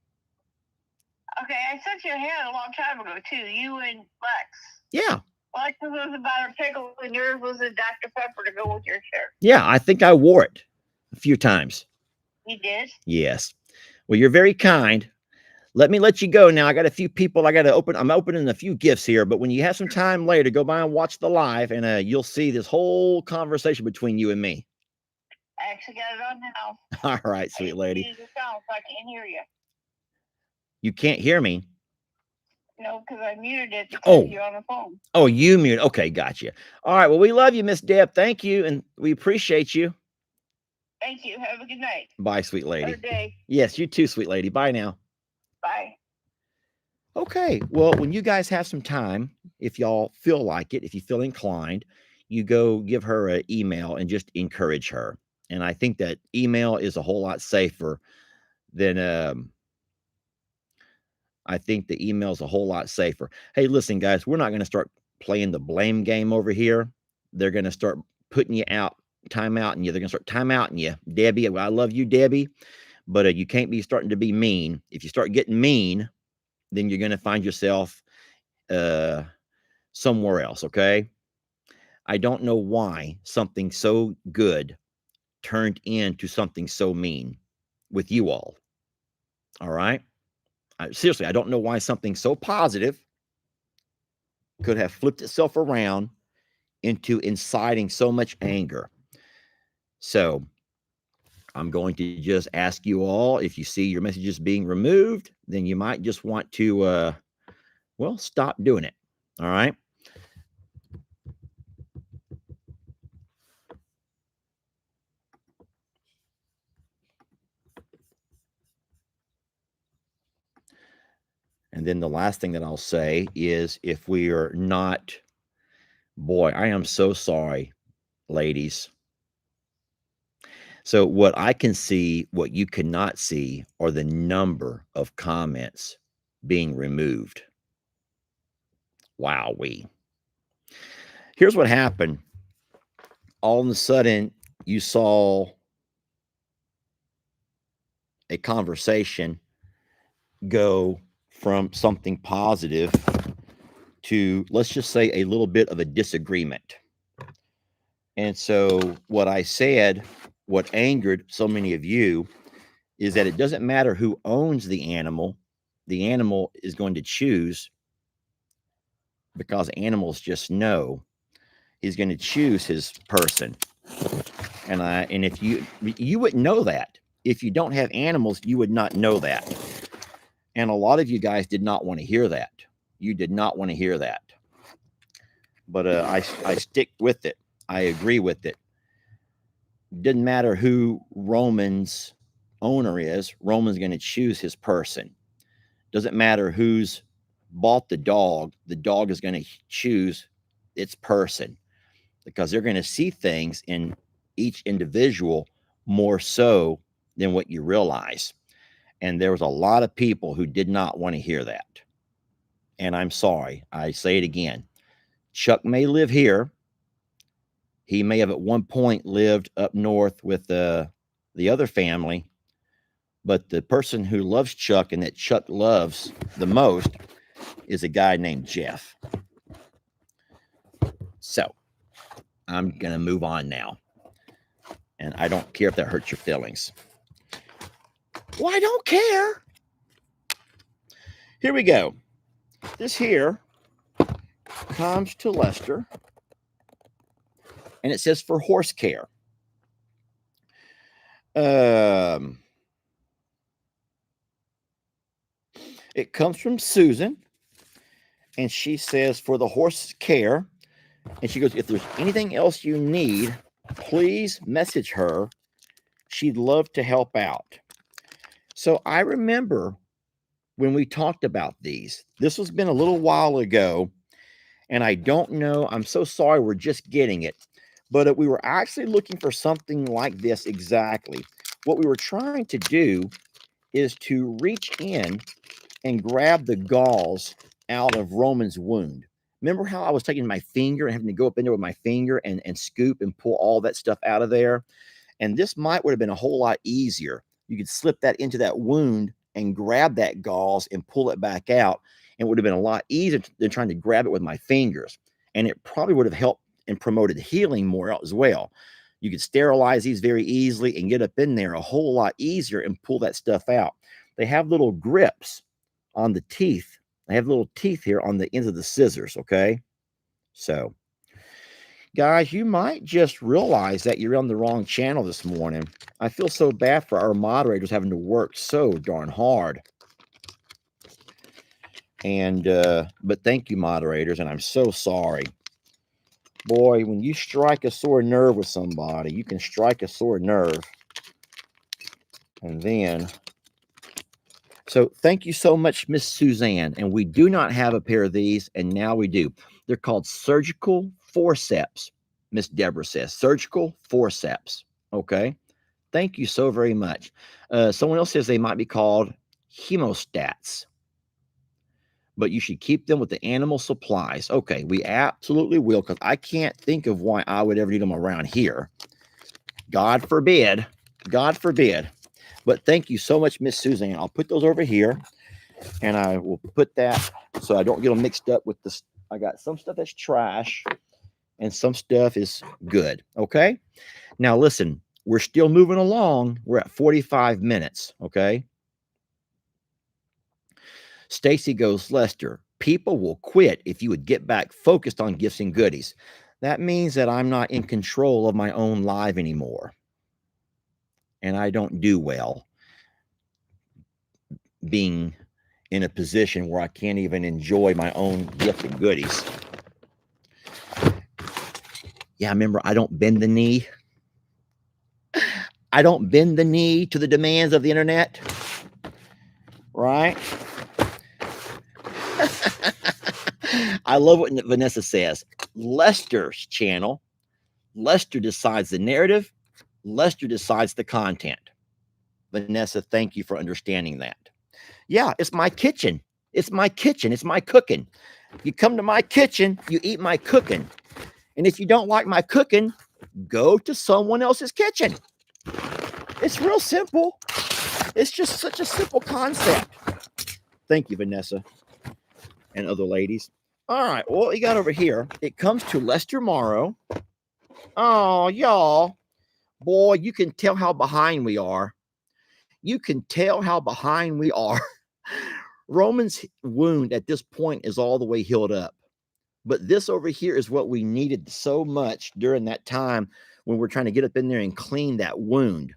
S2: Okay, I sent you a hand a long time ago, too. You and Lex.
S1: Yeah.
S2: Lex was about a pickle, and yours was a Dr. Pepper to go with your shirt.
S1: Yeah, I think I wore it a few times.
S2: You did?
S1: Yes. Well, you're very kind. Let me let you go now. I got a few people I got to open. I'm opening a few gifts here, but when you have some time later, go by and watch the live, and you'll see this whole conversation between you and me.
S2: I actually got it on now.
S1: All right, sweet lady.
S2: Use the sound so I can't hear you.
S1: You can't hear me?
S2: No, because I muted it because you're on the phone.
S1: Oh, you muted. Okay, gotcha. All right, well, we love you, Miss Deb. Thank you, and we appreciate you.
S2: Thank you. Have a good night.
S1: Bye, sweet lady.
S2: Good day.
S1: Yes, you too, sweet lady. Bye now.
S2: Bye.
S1: Okay, well, when you guys have some time, if y'all feel like it, if you feel inclined, you go give her an email and just encourage her. And I think that email is a whole lot safer than I think the email is a whole lot safer. Hey, listen, guys, we're not going to start playing the blame game over here. They're going to start putting you out, time out, and you. They're going to start time outing you, Debbie. I love you, Debbie, but you can't be starting to be mean. If you start getting mean, then you're going to find yourself somewhere else. Okay. I don't know why something so good turned into something so mean with you all. All right. Seriously, I don't know why something so positive could have flipped itself around into inciting so much anger. So I'm going to just ask you all, if you see your messages being removed, then you might just want to, well, stop doing it. All right. And then the last thing that I'll say is, if we are not, boy, I am so sorry, ladies. So what I can see, what you cannot see, are the number of comments being removed. Wowee. Here's what happened. All of a sudden, you saw a conversation go from something positive to, let's just say, a little bit of a disagreement. And so what I said, what angered so many of you, is that it doesn't matter who owns the animal is going to choose, because animals just know, he's going to choose his person. And if you wouldn't know that. If you don't have animals, you would not know that. And a lot of you guys did not want to hear that. You did not want to hear that. But I stick with it. I agree with it. Didn't matter who Roman's owner is. Roman's going to choose his person. Doesn't matter who's bought the dog is going to choose its person, because they're going to see things in each individual more so than what you realize. And there was a lot of people who did not want to hear that. And I'm sorry, I say it again. Chuck may live here. He may have at one point lived up north with the other family, but the person who loves Chuck and that Chuck loves the most is a guy named Jeff. So I'm going to move on now. And I don't care if that hurts your feelings. Well, I don't care. Here we go. This here comes to Lester, and it says for horse care. It comes from Susan, and she says for the horse care, and she goes, if there's anything else you need, please message her. She'd love to help out. So I remember when we talked about these. This has been a little while ago, and I don't know. I'm so sorry we're just getting it. But we were actually looking for something like this exactly. What we were trying to do is to reach in and grab the galls out of Roman's wound. Remember how I was taking my finger and having to go up in there with my finger and scoop and pull all that stuff out of there? And this would have been a whole lot easier. You could slip that into that wound and grab that gauze and pull it back out. And it would have been a lot easier than trying to grab it with my fingers. And it probably would have helped and promoted healing more as well. You could sterilize these very easily and get up in there a whole lot easier and pull that stuff out. They have little grips on the teeth. They have little teeth here on the ends of the scissors, okay? So, guys, you might just realize that you're on the wrong channel this morning. I feel so bad for our moderators having to work so darn hard. And, but thank you, moderators, and I'm so sorry. Boy, when you strike a sore nerve with somebody, you can strike a sore nerve. And then, so thank you so much, Miss Suzanne. And we do not have a pair of these, and now we do. They're called surgical forceps, Miss Deborah says. Surgical forceps. Okay. Thank you so very much. Someone else says they might be called hemostats, but you should keep them with the animal supplies. Okay, we absolutely will, because I can't think of why I would ever need them around here. God forbid. God forbid. But thank you so much, Miss Suzanne. I'll put those over here, and I will put that so I don't get them mixed up with this. I got some stuff that's trash, and some stuff is good. Okay. Now listen, we're still moving along. We're at 45 minutes. Okay. Stacy goes, Lester, people will quit if you would get back focused on gifts and goodies. That means that I'm not in control of my own life anymore. And I don't do well being in a position where I can't even enjoy my own gift and goodies. Yeah, remember, I don't bend the knee. I don't bend the knee to the demands of the internet. Right? I love what Vanessa says. Lester's channel. Lester decides the narrative. Lester decides the content. Vanessa, thank you for understanding that. Yeah, it's my kitchen. It's my kitchen. It's my cooking. You come to my kitchen, you eat my cooking. And if you don't like my cooking, go to someone else's kitchen. It's real simple. It's just such a simple concept. Thank you, Vanessa and other ladies. All right, what you got over here? It comes to Lester Morrow. Oh, y'all. Boy, you can tell how behind we are. You can tell how behind we are. Roman's wound at this point is all the way healed up. But this over here is what we needed so much during that time when we're trying to get up in there and clean that wound.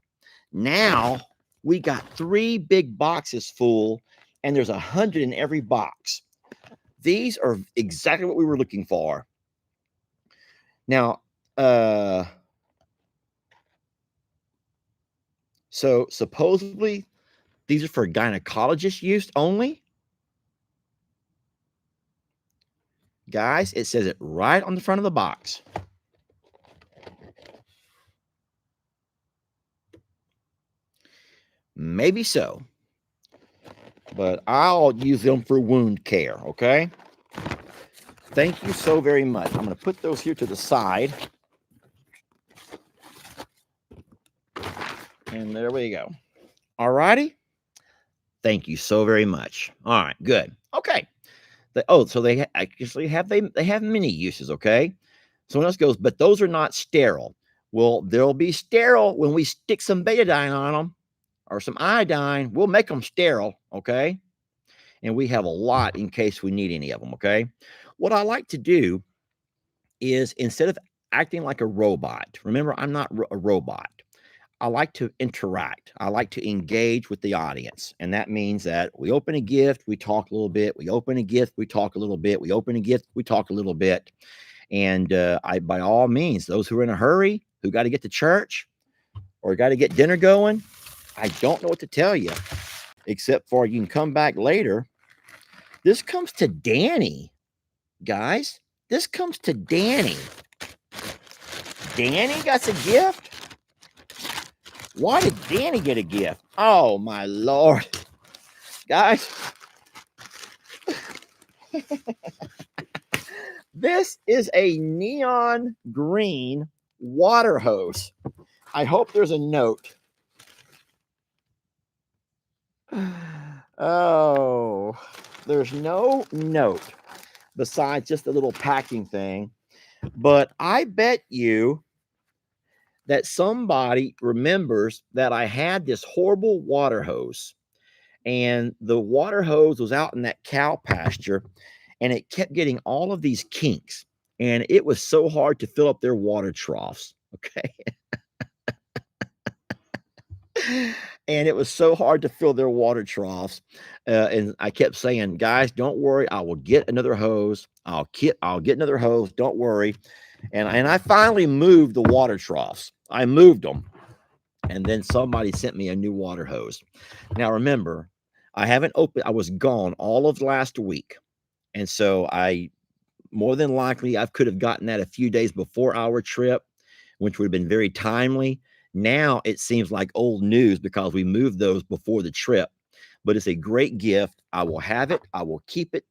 S1: Now we got 3 big boxes full, and there's 100 in every box. These are exactly what we were looking for. Now, so supposedly these are for gynecologist use only. Guys, it says it right on the front of the box. Maybe so, but I'll use them for wound care, okay? Thank you so very much. I'm going to put those here to the side. And there we go. All righty. Thank you so very much. All right, good. Okay. So they actually have they have many uses, okay? Someone else goes, but those are not sterile. Well, they'll be sterile when we stick some betadine on them or some iodine. We'll make them sterile, okay? And we have a lot in case we need any of them, okay? What I like to do is, instead of acting like a robot, remember, I'm not a robot. I like to interact. I like to engage with the audience. And that means that we open a gift, we talk a little bit. We open a gift, we talk a little bit. We open a gift, we talk a little bit. And by all means, those who are in a hurry, who got to get to church or got to get dinner going, I don't know what to tell you, except for you can come back later. This comes to Danny, guys. This comes to Danny. Danny got a gift? Why did Danny get a gift? Oh, my Lord. Guys, this is a neon green water hose. I hope there's a note. Oh, there's no note besides just a little packing thing. But I bet you that somebody remembers that I had this horrible water hose, and the water hose was out in that cow pasture, and it kept getting all of these kinks, and it was so hard to fill up their water troughs. Okay. And it was so hard to fill their water troughs. And I kept saying, guys, don't worry. I will get another hose. I'll get another hose. Don't worry. And I finally moved the water troughs. I moved them. And then somebody sent me a new water hose. Now, remember, I haven't opened, I was gone all of last week. And so more than likely, I could have gotten that a few days before our trip, which would have been very timely. Now it seems like old news because we moved those before the trip, but it's a great gift. I will have it. I will keep it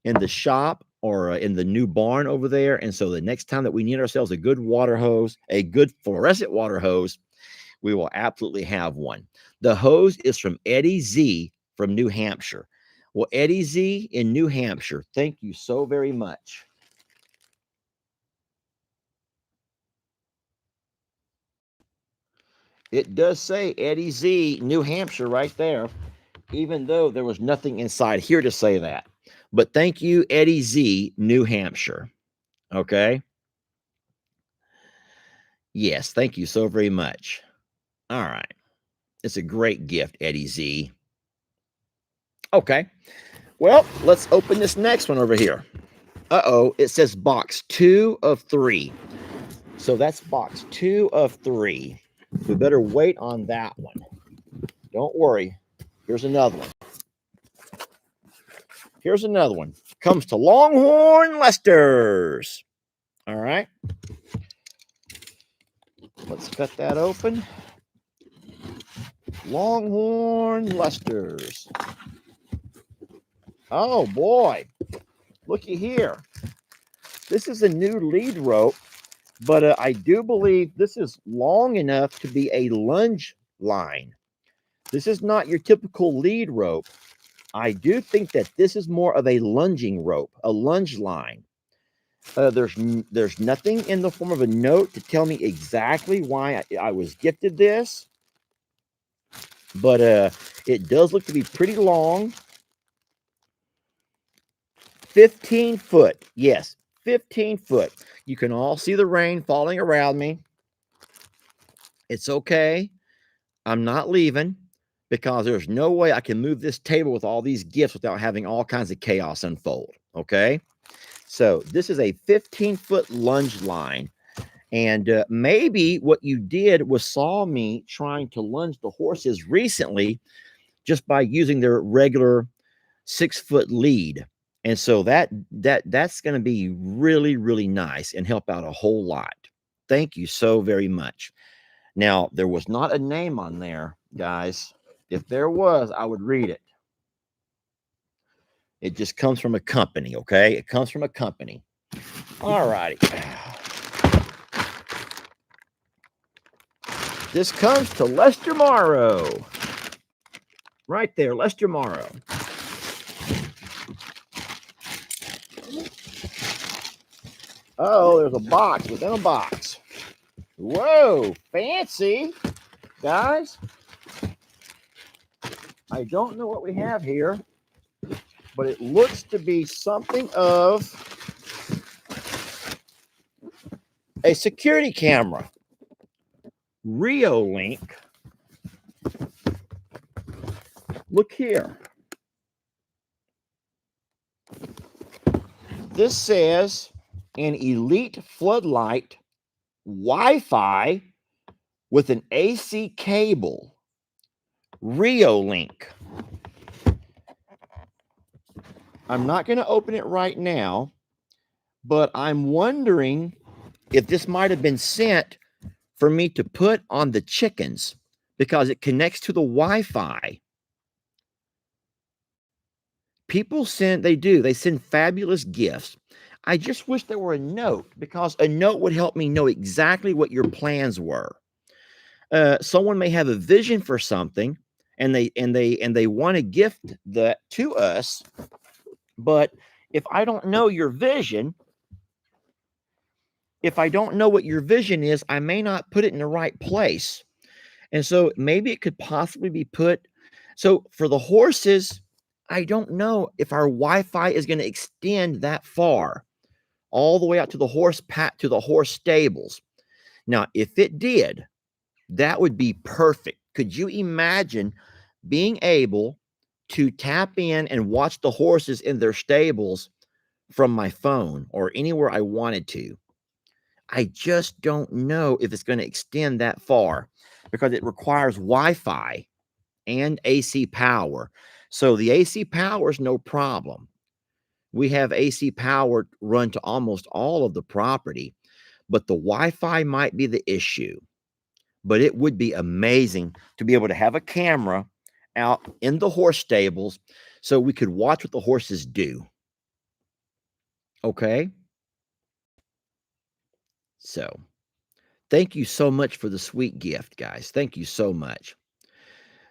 S1: in the shop or in the new barn over there. And so the next time that we need ourselves a good water hose, a good fluorescent water hose, we will absolutely have one. The hose is from Eddie Z from New Hampshire. Well, Eddie Z in New Hampshire, thank you so very much. It does say Eddie Z, New Hampshire, right there, even though there was nothing inside here to say that. But thank you, Eddie Z, New Hampshire. Okay. Yes, thank you so very much. All right. It's a great gift, Eddie Z. Okay. Well, let's open this next one over here. Uh-oh, it says box 2 of 3. So that's box 2 of 3. We better wait on that one. Don't worry. Here's another one. Here's another one. Comes to Longhorn Lester's. All right. Let's cut that open. Longhorn Lester's. Oh, boy. Looky here. This is a new lead rope, but I do believe this is long enough to be a lunge line. This is not your typical lead rope. I do think that this is more of a lunging rope, a lunge line. There's nothing in the form of a note to tell me exactly why I was gifted this, but it does look to be pretty long. 15 foot. Yes, 15 foot. You can all see the rain falling around me. It's okay. I'm not leaving because there's no way I can move this table with all these gifts without having all kinds of chaos unfold. Okay. So this is a 15-foot lunge line. And maybe what you did was saw me trying to lunge the horses recently just by using their regular 6-foot lead. And so that's going to be really, really nice and help out a whole lot. Thank you so very much. Now, there was not a name on there, guys. If there was, I would read it. It just comes from a company, okay? It comes from a company. All righty. This comes to Lester Morrow. Right there, Lester Morrow. Oh, there's a box within a box. Whoa, fancy. Guys, I don't know what we have here, but it looks to be something of a security camera. Reolink. Look here. This says an elite floodlight Wi-Fi with an AC cable. Reolink. I'm not going to open it right now, but I'm wondering if this might have been sent for me to put on the chickens because it connects to the Wi-Fi. People they send fabulous gifts. I just wish there were a note because a note would help me know exactly what your plans were. Someone may have a vision for something and they want to gift that to us, but if I don't know your vision, if I don't know what your vision is, I may not put it in the right place. And so maybe it could possibly be put. So for the horses, I don't know if our Wi-Fi is going to extend that far, all the way out to the horse stables. Now, if it did, that would be perfect. Could you imagine being able to tap in and watch the horses in their stables from my phone or anywhere I wanted to? I just don't know if it's going to extend that far because it requires Wi-Fi and AC power. So the AC power is no problem. We have AC power run to almost all of the property, but the Wi-Fi might be the issue. but it would be amazing to be able to have a camera out in the horse stables so we could watch what the horses do. Okay? So, thank you so much for the sweet gift, guys. Thank you so much.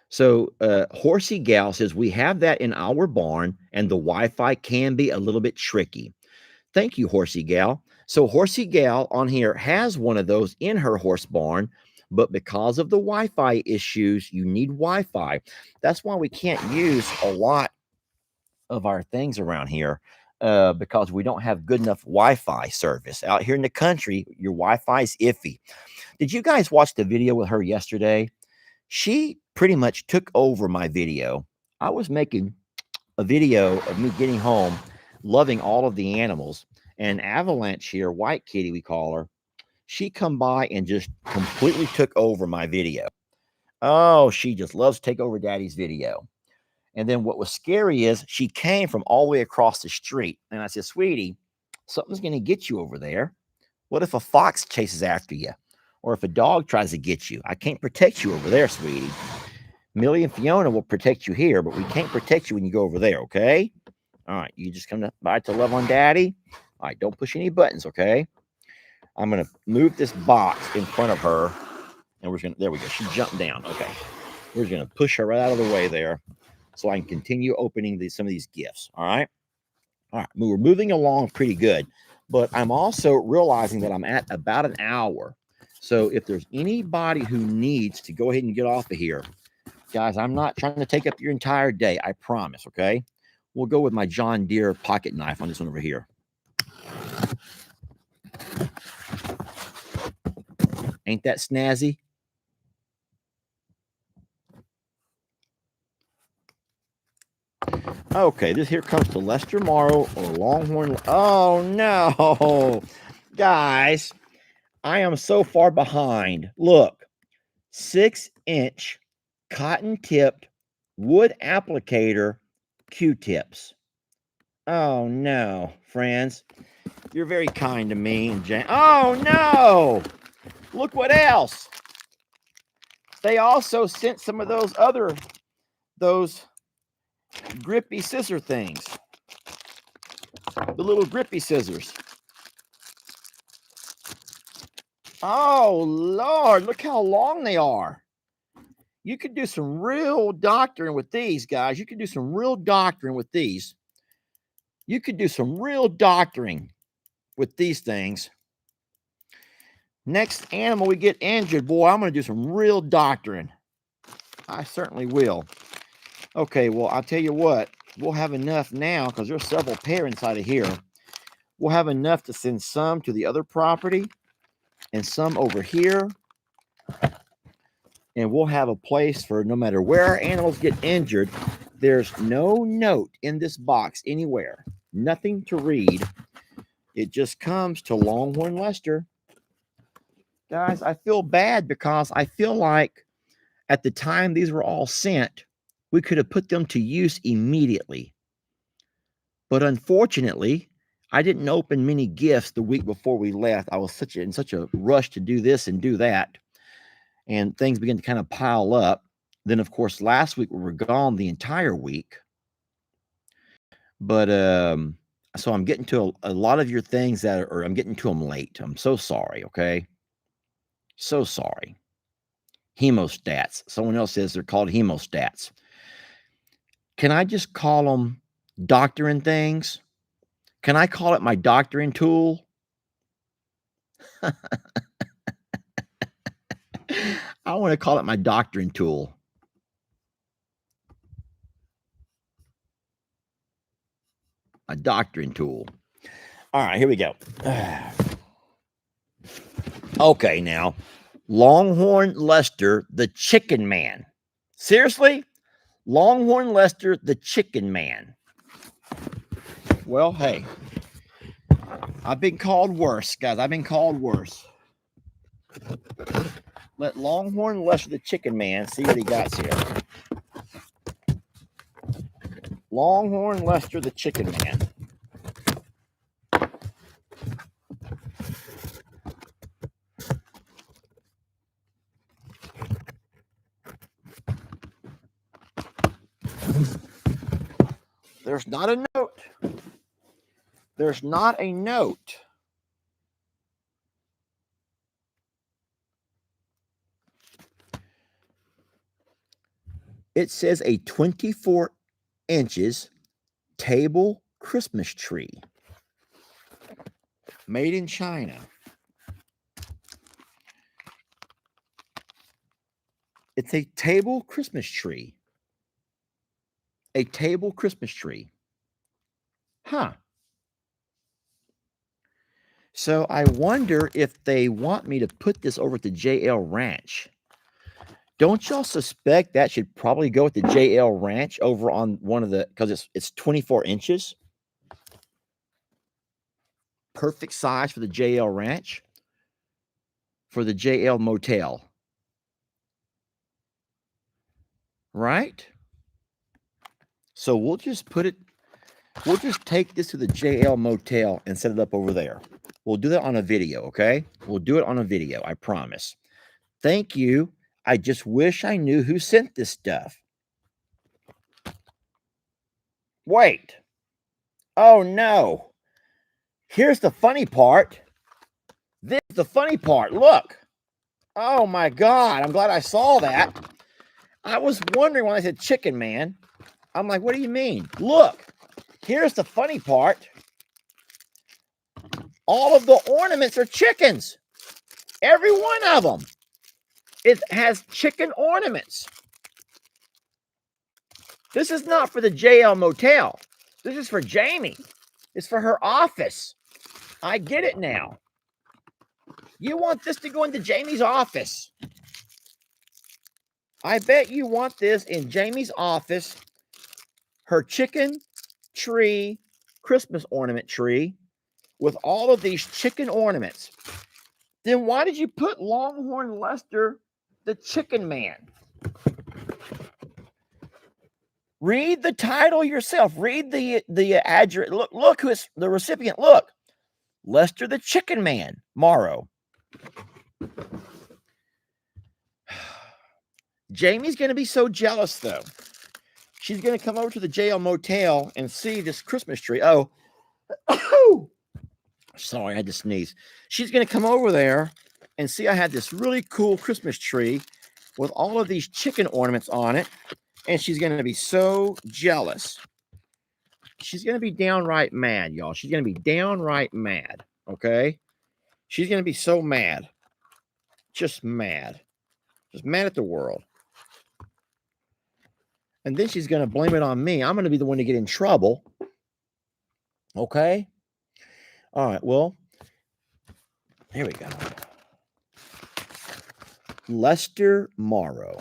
S1: So, Horsey Gal says, we have that in our barn, and the Wi Fi can be a little bit tricky. Thank you, Horsey Gal. So, Horsey Gal on here has one of those in her horse barn, but because of the Wi Fi issues, you need Wi Fi. That's why we can't use a lot of our things around here because we don't have good enough Wi Fi service. Out here in the country, your Wi Fi is iffy. Did you guys watch the video with her yesterday? She pretty much took over my video. I was making a video of me getting home, loving all of the animals, and Avalanche here, White Kitty, we call her, she come by and just completely took over my video. Oh, she just loves to take over Daddy's video. And then what was scary is she came from all the way across the street. And I said, sweetie, something's going to get you over there. What if a fox chases after you? Or if a dog tries to get you? I can't protect you over there, sweetie. Millie and Fiona will protect you here, but we can't protect you when you go over there, okay? All right, you just come by to love on Daddy. All right, don't push any buttons, okay? I'm going to move this box in front of her, and we're going to, there we go. She jumped down, okay. We're going to push her right out of the way there so I can continue opening some of these gifts, all right? All right, we're moving along pretty good, but I'm also realizing that I'm at about an hour. So if there's anybody who needs to go ahead and get off of here, guys, I'm not trying to take up your entire day. I promise, okay? We'll go with my John Deere pocket knife on this one over here. Ain't that snazzy? Okay, this here comes to Lester Morrow or Longhorn. Oh, no. Guys, I am so far behind. Look, 6-inch cotton-tipped wood applicator Q-tips. Oh, no, friends. You're very kind to me and Jane. Oh, no. Look what else. They also sent some of those grippy scissor things. The little grippy scissors. Oh, Lord, look how long they are. You could do some real doctoring with these, guys. You could do some real doctoring with these. You could do some real doctoring with these things. Next animal we get injured, boy, I'm going to do some real doctoring. I certainly will. Okay, well, I'll tell you what. We'll have enough now because there's several pair inside of here. We'll have enough to send some to the other property and some over here. And we'll have a place for no matter where our animals get injured. There's no note in this box anywhere. Nothing to read. It just comes to Longhorn Lester. Guys, I feel bad because I feel like at the time these were all sent, we could have put them to use immediately. But unfortunately, I didn't open many gifts the week before we left. I was in such a rush to do this and do that. And things began to kind of pile up. Then, of course, last week we were gone the entire week. But so I'm getting to a lot of your things I'm getting to them late. I'm so sorry, okay? So sorry. Hemostats. Someone else says they're called hemostats. Can I just call them doctoring things? Can I call it my doctoring tool? I want to call it my doctoring tool. A doctoring tool. All right, here we go. Okay, now, Longhorn Lester, the Chicken Man. Seriously? Longhorn Lester, the Chicken Man. Well, hey, I've been called worse, guys. I've been called worse. Let Longhorn Lester, the Chicken Man, see what he got here. Longhorn Lester, the Chicken Man. There's not a note. There's not a note. It says a 24 inches table Christmas tree made in China. It's a table Christmas tree. A table Christmas tree. Huh. So I wonder if they want me to put this over at the JL Ranch. Don't y'all suspect that should probably go at the JL Ranch over on one of the, because it's 24 inches? Perfect size for the JL Ranch, for the JL Motel. Right? So we'll just take this to the JL Motel and set it up over there. We'll do that on a video, okay? We'll do it on a video, I promise. Thank you. I just wish I knew who sent this stuff. Wait. Oh, no. Here's the funny part. This is the funny part. Look. Oh, my God. I'm glad I saw that. I was wondering when I said chicken man. I'm like, what do you mean? Look. Here's the funny part. All of the ornaments are chickens. Every one of them. It has chicken ornaments. This is not for the JL Motel. This is for Jamie. It's for her office. I get it now. You want this to go into Jamie's office. I bet you want this in Jamie's office. Her chicken tree, Christmas ornament tree, with all of these chicken ornaments. Then why did you put Longhorn Lester, the chicken man? Read the title yourself. Read the address. Look who's the recipient. Look. Lester the chicken man, Morrow. Jamie's going to be so jealous, though. She's going to come over to the JL Motel and see this Christmas tree. Oh, sorry, I had to sneeze. She's going to come over there and see I had this really cool Christmas tree with all of these chicken ornaments on it. And she's going to be so jealous. She's going to be downright mad, y'all. She's going to be downright mad, okay? She's going to be so mad. Just mad. Just mad at the world. And then she's going to blame it on me. I'm going to be the one to get in trouble. Okay? All right, well, here we go. Lester Morrow.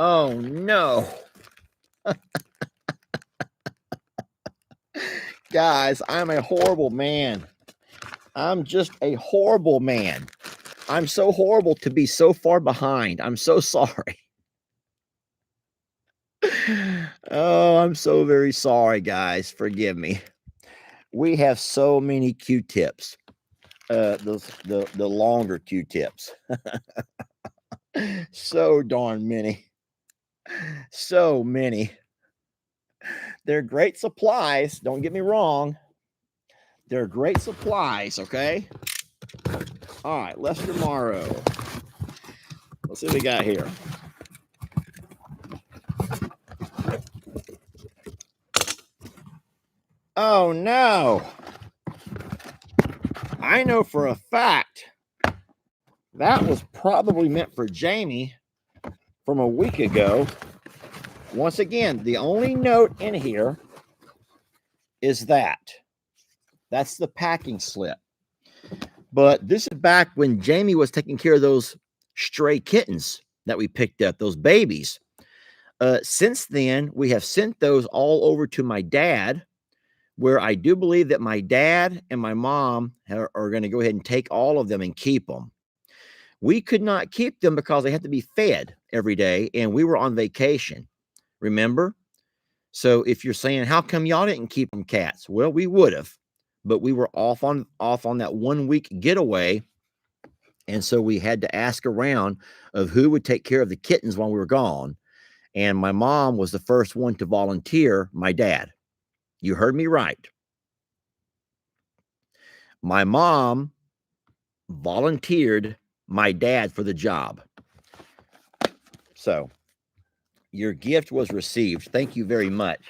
S1: Oh, no. Guys, I'm a horrible man. I'm just a horrible man. I'm so horrible to be so far behind. I'm so sorry. Oh, I'm so very sorry, guys. Forgive me. We have so many Q-tips. The longer Q-tips. So darn many. So many. They're great supplies. Don't get me wrong. They're great supplies, okay? All right, Lester Morrow. Let's see what we got here. Oh, no. I know for a fact that was probably meant for Jamie from a week ago. Once again, the only note in here is that. That's the packing slip. But this is back when Jamie was taking care of those stray kittens that we picked up, those babies. Since then, we have sent those all over to my dad, where I do believe that my dad and my mom are going to go ahead and take all of them and keep them. We could not keep them because they had to be fed every day, and we were on vacation. Remember? So if you're saying, how come y'all didn't keep them cats? Well, we would have, but we were off on that 1 week getaway, And so we had to ask around of who would take care of the kittens while we were gone. And my mom was the first one to volunteer my dad. You heard me right. My mom volunteered my dad for the job. So your gift was received. Thank you very much.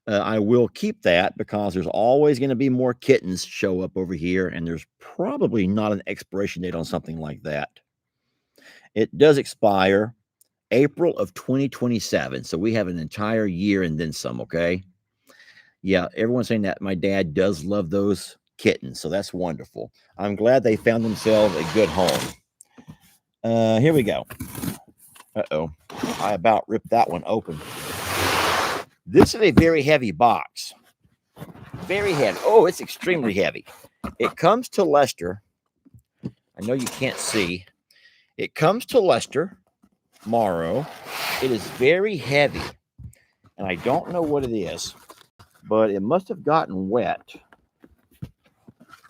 S1: I will keep that because there's always going to be more kittens show up over here, and there's probably not an expiration date on something like that. It does expire April of 2027. So we have an entire year and then some, okay? Yeah, everyone's saying that my dad does love those kittens, so that's wonderful. I'm glad they found themselves a good home. Here we go. Uh-oh, I about ripped that one open. This is a very heavy box. Very heavy. Oh, it's extremely heavy. It comes to Lester. I know you can't see. It comes to Lester Morrow. It is very heavy, and I don't know what it is, but it must have gotten wet.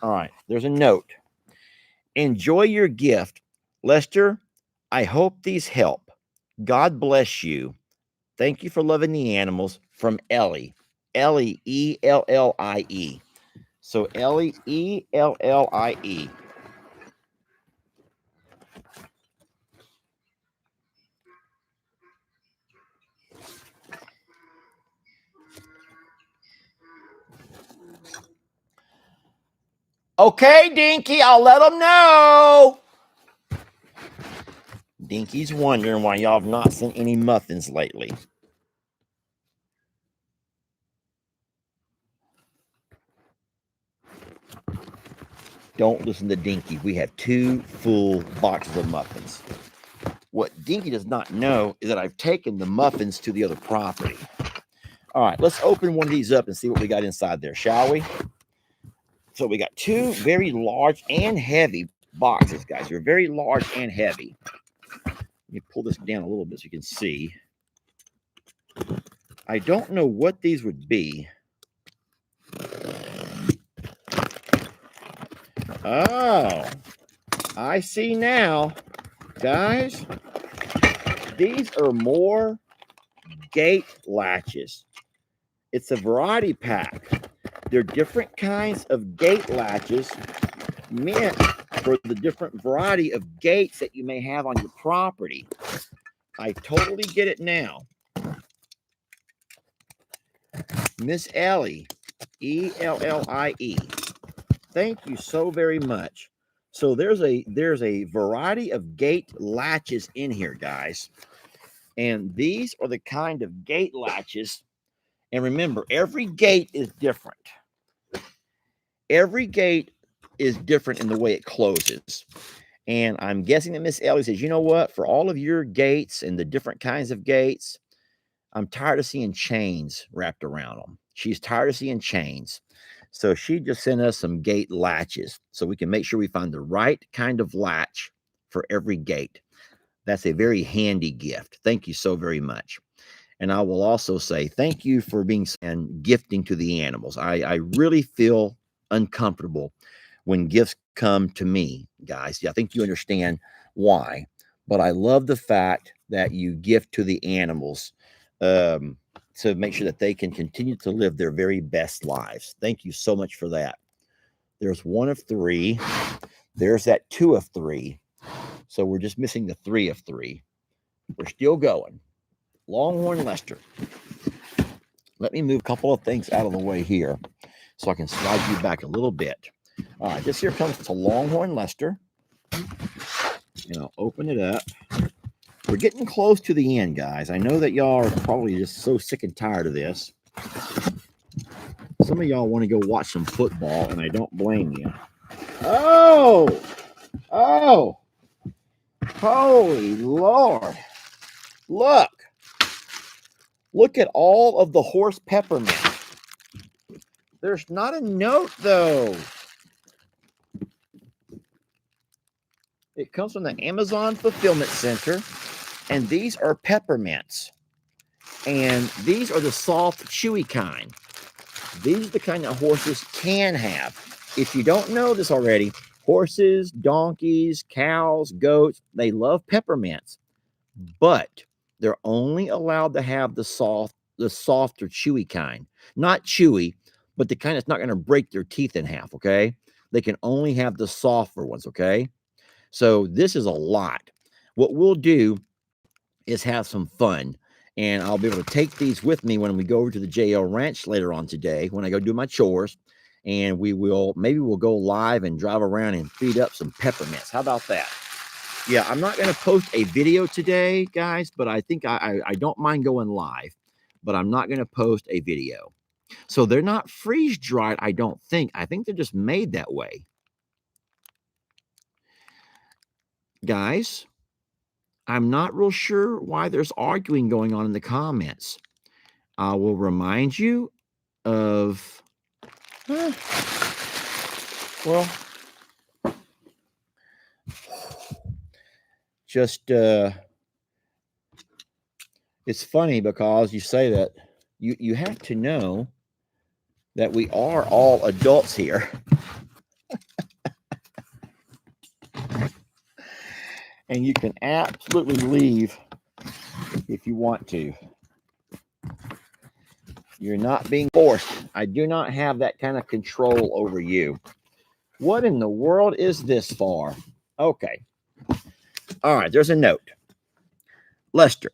S1: All right, there's a note. Enjoy your gift. Lester, I hope these help. God bless you. Thank you for loving the animals. From Ellie. Ellie, E-L-L-I-E. So Ellie, E-L-L-I-E. Okay, Dinky, I'll let them know. Dinky's wondering why y'all have not sent any muffins lately. Don't listen to Dinky. We have 2 full boxes of muffins. What Dinky does not know is that I've taken the muffins to the other property. All right, let's open one of these up and see what we got inside there, shall we? So we got 2 very large and heavy boxes, guys. They're very large and heavy. Let me pull this down a little bit so you can see. I don't know what these would be. Oh, I see now. Guys, these are more gate latches. It's a variety pack. They're different kinds of gate latches meant for the different variety of gates that you may have on your property. I totally get it now. Miss Ellie, E-L-L-I-E. Thank you so very much. So there's a variety of gate latches in here, guys. And these are the kind of gate latches. And remember, every gate is different. Every gate is different in the way it closes. And I'm guessing that Miss Ellie says, you know what? For all of your gates and the different kinds of gates, I'm tired of seeing chains wrapped around them. She's tired of seeing chains. So she just sent us some gate latches so we can make sure we find the right kind of latch for every gate. That's a very handy gift. Thank you so very much. And I will also say thank you for being and gifting to the animals. I really feel uncomfortable when gifts come to me, guys. I think you understand why. But I love the fact that you gift to the animals to make sure that they can continue to live their very best lives. Thank you so much for that. There's 1 of 3. There's that 2 of 3. So we're just missing the 3 of 3. We're still going. Longhorn Lester. Let me move a couple of things out of the way here so I can slide you back a little bit. All right, this here comes to Longhorn Lester. And I'll open it up. We're getting close to the end, guys. I know that y'all are probably just so sick and tired of this. Some of y'all want to go watch some football, and I don't blame you. Oh! Holy Lord. Look at all of the horse peppermint. There's not a note, though. It comes from the Amazon Fulfillment Center, and these are peppermints. And these are the soft, chewy kind. These are the kind that horses can have. If you don't know this already, Horses, donkeys, cows, goats, they love peppermints, but they're only allowed to have the soft or chewy kind. Not chewy, but the kind that's not going to break their teeth in half, okay? They can only have the softer ones, okay? So this is a lot. What we'll do is have some fun, and I'll be able to take these with me when we go over to the JL Ranch later on today when I go do my chores, and maybe we'll go live and drive around and feed up some peppermints. How about that? Yeah, I'm not going to post a video today, guys, but I think I don't mind going live, but I'm not going to post a video. So they're not freeze dried, I don't think. I think they're just made that way. Guys, I'm not real sure why there's arguing going on in the comments. I will remind you of, well, just, it's funny because you say that you have to know that we are all adults here. And you can absolutely leave if you want to. You're not being forced. I do not have that kind of control over you. What in the world is this for? Okay. All right, there's a note. Lester,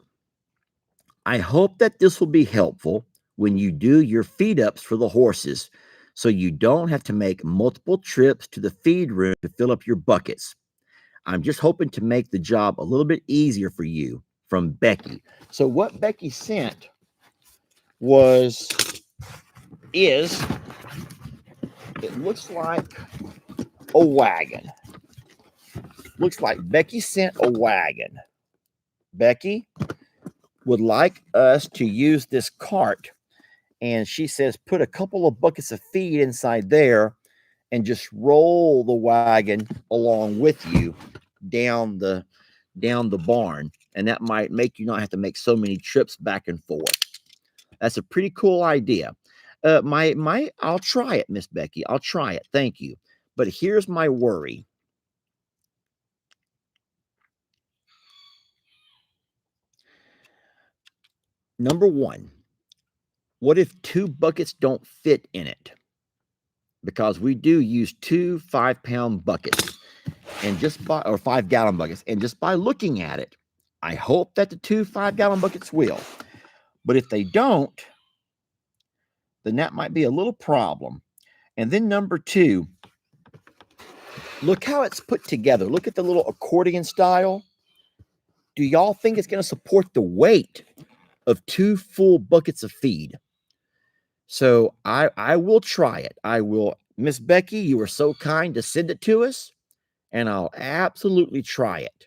S1: I hope that this will be helpful when you do your feed ups for the horses so you don't have to make multiple trips to the feed room to fill up your buckets. I'm just hoping to make the job a little bit easier for you, from Becky. So what Becky sent is, it looks like a wagon. Looks like Becky sent a wagon. Becky would like us to use this cart, and she says put a couple of buckets of feed inside there and just roll the wagon along with you down the barn, and that might make you not have to make so many trips back and forth. That's a pretty cool idea. I'll try it, Miss Becky. I'll try it. Thank you. But here's my worry. Number one, what if 2 buckets don't fit in it? Because we do use 2 5-pound buckets, and or 5-gallon buckets, and just by looking at it, I hope that the 2 5-gallon buckets will. But if they don't, then that might be a little problem. And then number 2, look how it's put together. Look at the little accordion style. Do y'all think it's going to support the weight of 2 full buckets of feed? So I will try it. I will. Miss Becky, you were so kind to send it to us, and I'll absolutely try it.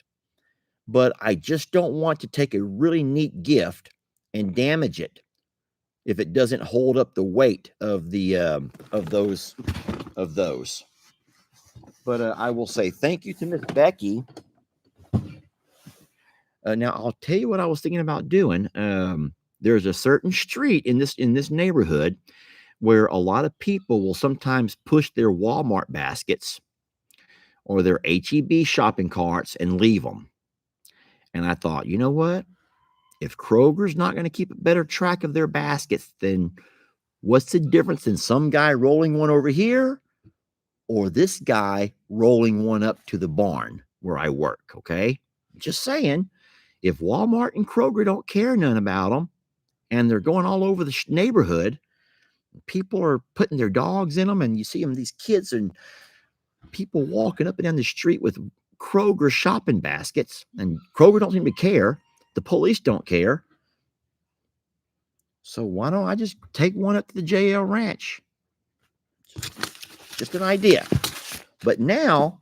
S1: But I just don't want to take a really neat gift and damage it if it doesn't hold up the weight of the of those. But I will say thank you to Miss Becky. Now I'll tell you what I was thinking about doing. There's a certain street in this neighborhood where a lot of people will sometimes push their Walmart baskets or their H-E-B shopping carts and leave them. And I thought, you know what? If Kroger's not going to keep a better track of their baskets, then what's the difference in some guy rolling one over here or this guy rolling one up to the barn where I work? Okay. Just saying, if Walmart and Kroger don't care none about them and they're going all over the neighborhood, people are putting their dogs in them, and you see them, these kids and people walking up and down the street with Kroger shopping baskets, and Kroger don't seem to care. The police don't care. So why don't I just take one up to the JL Ranch? Just an idea. But now,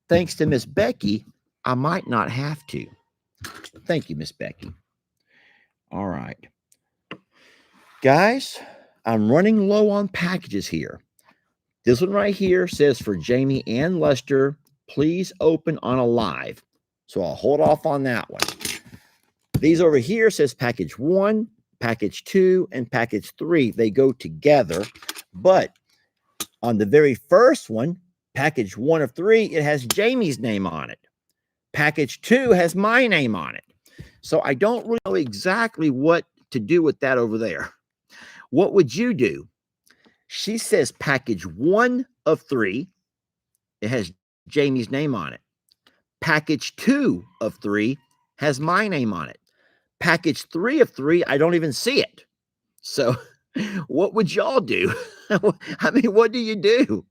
S1: thanks to Miss Becky, I might not have to. Thank you, Miss Becky. All right. Guys, I'm running low on packages here. This one right here says for Jamie and Lester, please open on a live. So I'll hold off on that one. These over here says package 1, package 2, and package 3. They go together. But on the very first one, Package 1 of 3, it has Jamie's name on it. Package 2 has my name on it. So I don't really know exactly what to do with that over there. What would you do? She says package 1 of 3, it has Jamie's name on it. Package 2 of 3 has my name on it. Package 3 of 3, I don't even see it. So what would y'all do? I mean, what do you do?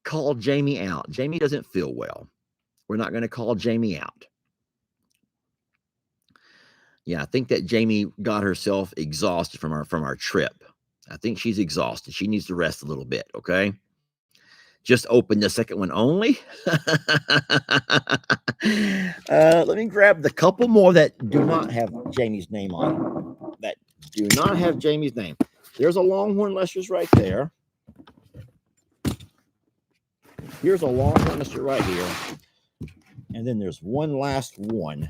S1: Call Jamie out. Jamie doesn't feel well. We're not going to call Jamie out. Yeah, I think that Jamie got herself exhausted from our trip. I think she's exhausted. She needs to rest a little bit, okay? Just open the second one only. Let me grab the couple more that do not have Jamie's name on them. That do not have Jamie's name. There's a Longhorn Lester's right there. Here's a Longhorn Lester right here. And then there's one last one.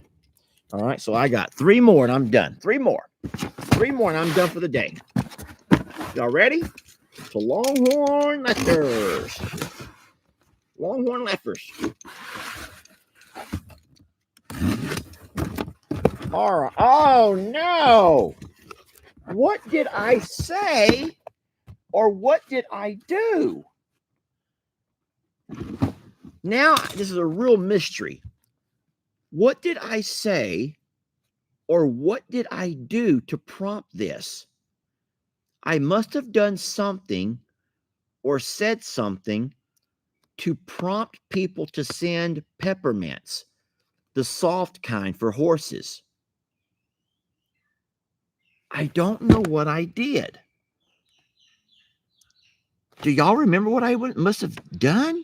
S1: All right, so I got 3 more and I'm done. 3 more. 3 more and I'm done for the day. Y'all ready? So Longhorn Lesters. Longhorn Lesters. All right. Oh, no. What did I say or what did I do? Now, this is a real mystery. What did I say or what did I do to prompt this? I must have done something or said something to prompt people to send peppermints, the soft kind for horses. I don't know what I did. Do y'all remember what I must have done?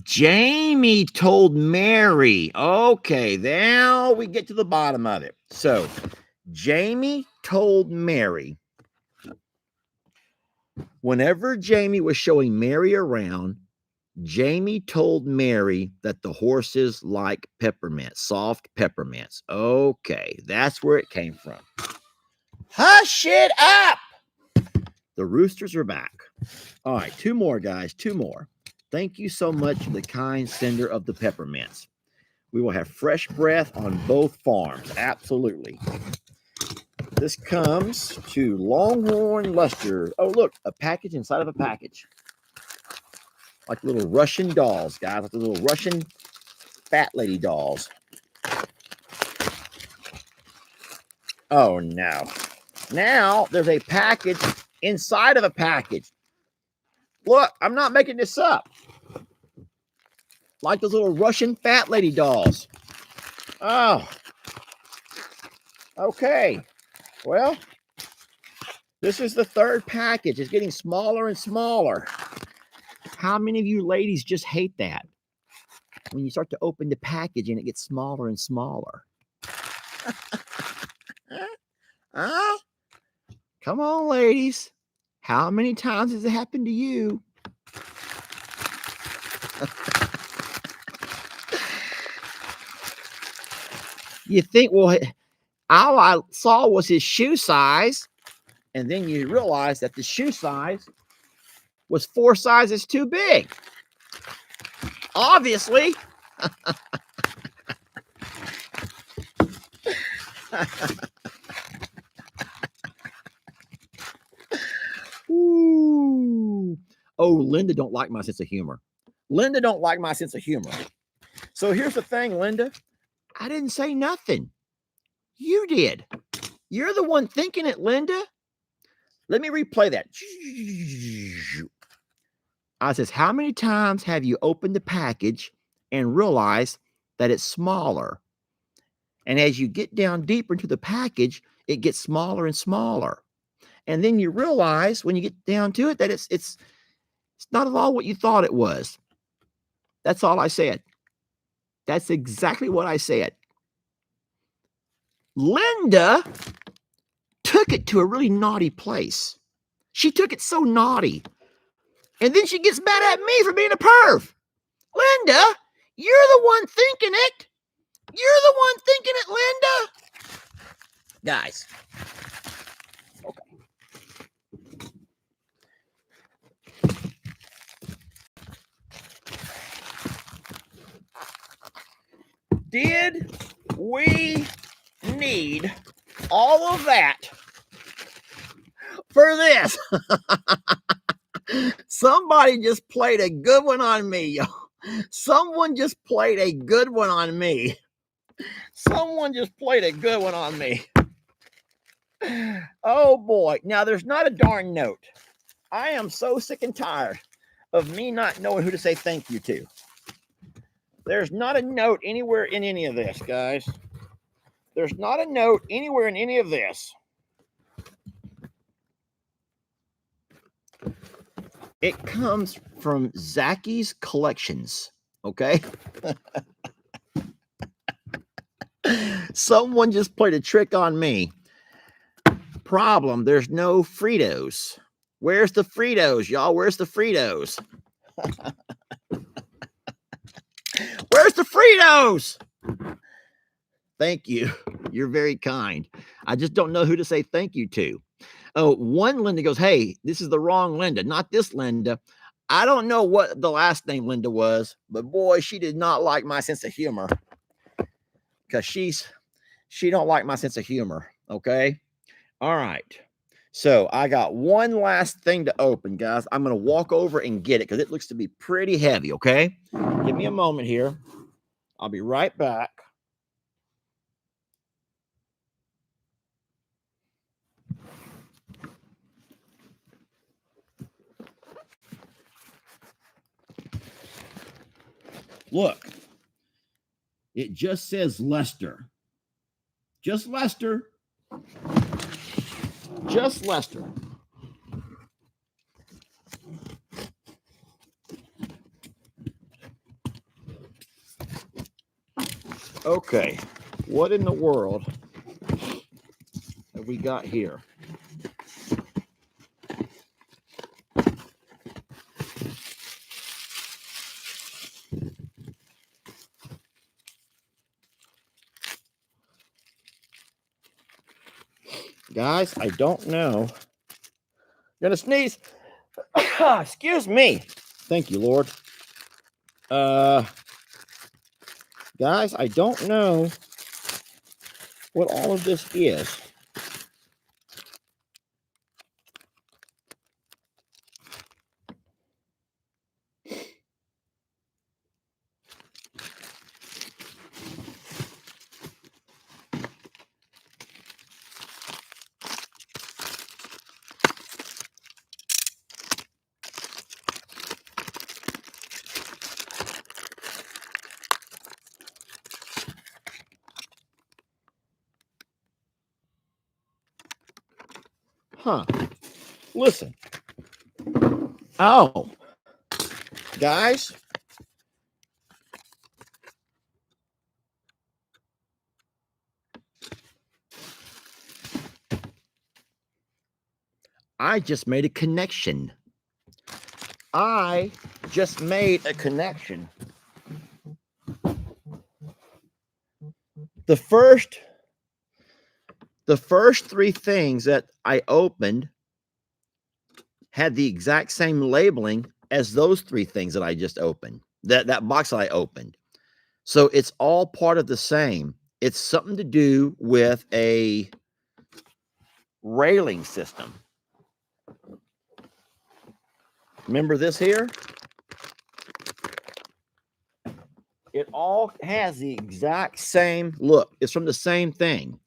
S1: Jamie told Mary. Okay, now we get to the bottom of it. So, Jamie told Mary. Whenever Jamie was showing Mary around, Jamie told Mary that the horses like peppermints, soft peppermints. Okay, that's where it came from. Hush it up! The roosters are back. All right, 2 more, guys, 2 more. Thank you so much to the kind sender of the peppermints. We will have fresh breath on both farms. Absolutely. This comes to Longhorn Lester. Oh, look, a package inside of a package. Like little Russian dolls, guys. Like the little Russian fat lady dolls. Oh, no. Now there's a package inside of a package. Look, I'm not making this up. Like those little Russian fat lady dolls. Oh. Okay. Well, this is the 3rd package. It's getting smaller and smaller. How many of you ladies just hate that? When you start to open the package and it gets smaller and smaller. Huh? Come on, ladies. How many times has it happened to you? You think, well, all I saw was his shoe size, and then you realize that the shoe size was 4 sizes too big. Obviously. Ooh. Oh, Linda don't like my sense of humor. Linda don't like my sense of humor. So here's the thing, Linda. I didn't say nothing. You did. You're the one thinking it, Linda. Let me replay that. I says, how many times have you opened the package and realized that it's smaller? And as you get down deeper into the package, it gets smaller and smaller. And then you realize when you get down to it that it's not at all what you thought it was. That's all I said. That's exactly what I said. Linda took it to a really naughty place. She took it so naughty. And then she gets mad at me for being a perv. Linda, you're the one thinking it. You're the one thinking it, Linda. Guys. Okay. Did we need all of that for this? Somebody just played a good one on me, y'all. Someone just played a good one on me. Someone just played a good one on me. Oh boy. Now there's not a darn note. I am so sick and tired of me not knowing who to say thank you to. There's not a note anywhere in any of this, guys. There's not a note anywhere in any of this. It comes from Zacky's Collections, okay? Someone just played a trick on me. Problem, there's no Fritos. Where's the Fritos, y'all? Where's the Fritos? Where's the Fritos? Thank you. You're very kind. I just don't know who to say thank you to. Oh, one Linda goes, hey, this is the wrong Linda, not this Linda. I don't know what the last name Linda was, but boy, she did not like my sense of humor. Because she don't like my sense of humor. Okay. All right. So I got one last thing to open, guys. I'm going to walk over and get it because it looks to be pretty heavy. Okay. Give me a moment here. I'll be right back. Look, it just says Lester. Just Lester. Just Lester. Okay, what in the world have we got here? Guys, I don't know. Gonna sneeze. Excuse me. Thank you, Lord. Guys, I don't know what all of this is. Huh. Listen. Oh. Guys. I just made a connection. I just made a connection. The first three things that I opened had the exact same labeling as those three things that I just opened, that box that I opened. So it's all part of the same. It's something to do with a railing system. Remember this here? It all has the exact same look. It's from the same thing.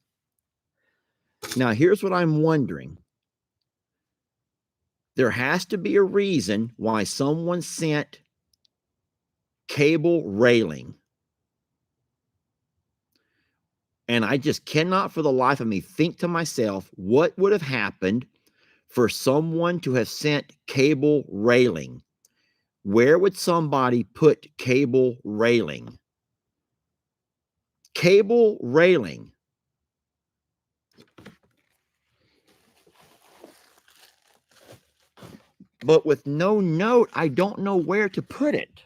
S1: Now, here's what I'm wondering. There has to be a reason why someone sent cable railing. And I just cannot for the life of me think to myself, what would have happened for someone to have sent cable railing? Where would somebody put cable railing? Cable railing. But with no note, I don't know where to put it.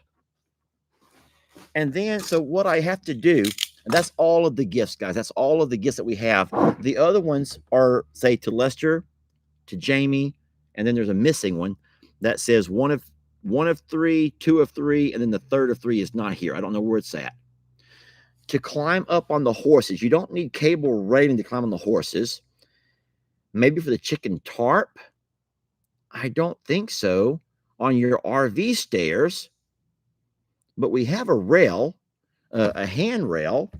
S1: And then, so what I have to do, and that's all of the gifts, guys. That's all of the gifts that we have. The other ones are, say, to Lester, to Jamie, and then there's a missing one that says one of three, two of three, and then the third of three is not here. I don't know where it's at. to climb up on the horses. You don't need cable railing to climb on the horses. Maybe for the chicken tarp. I don't think so. On your RV stairs. But we have a rail, a handrail.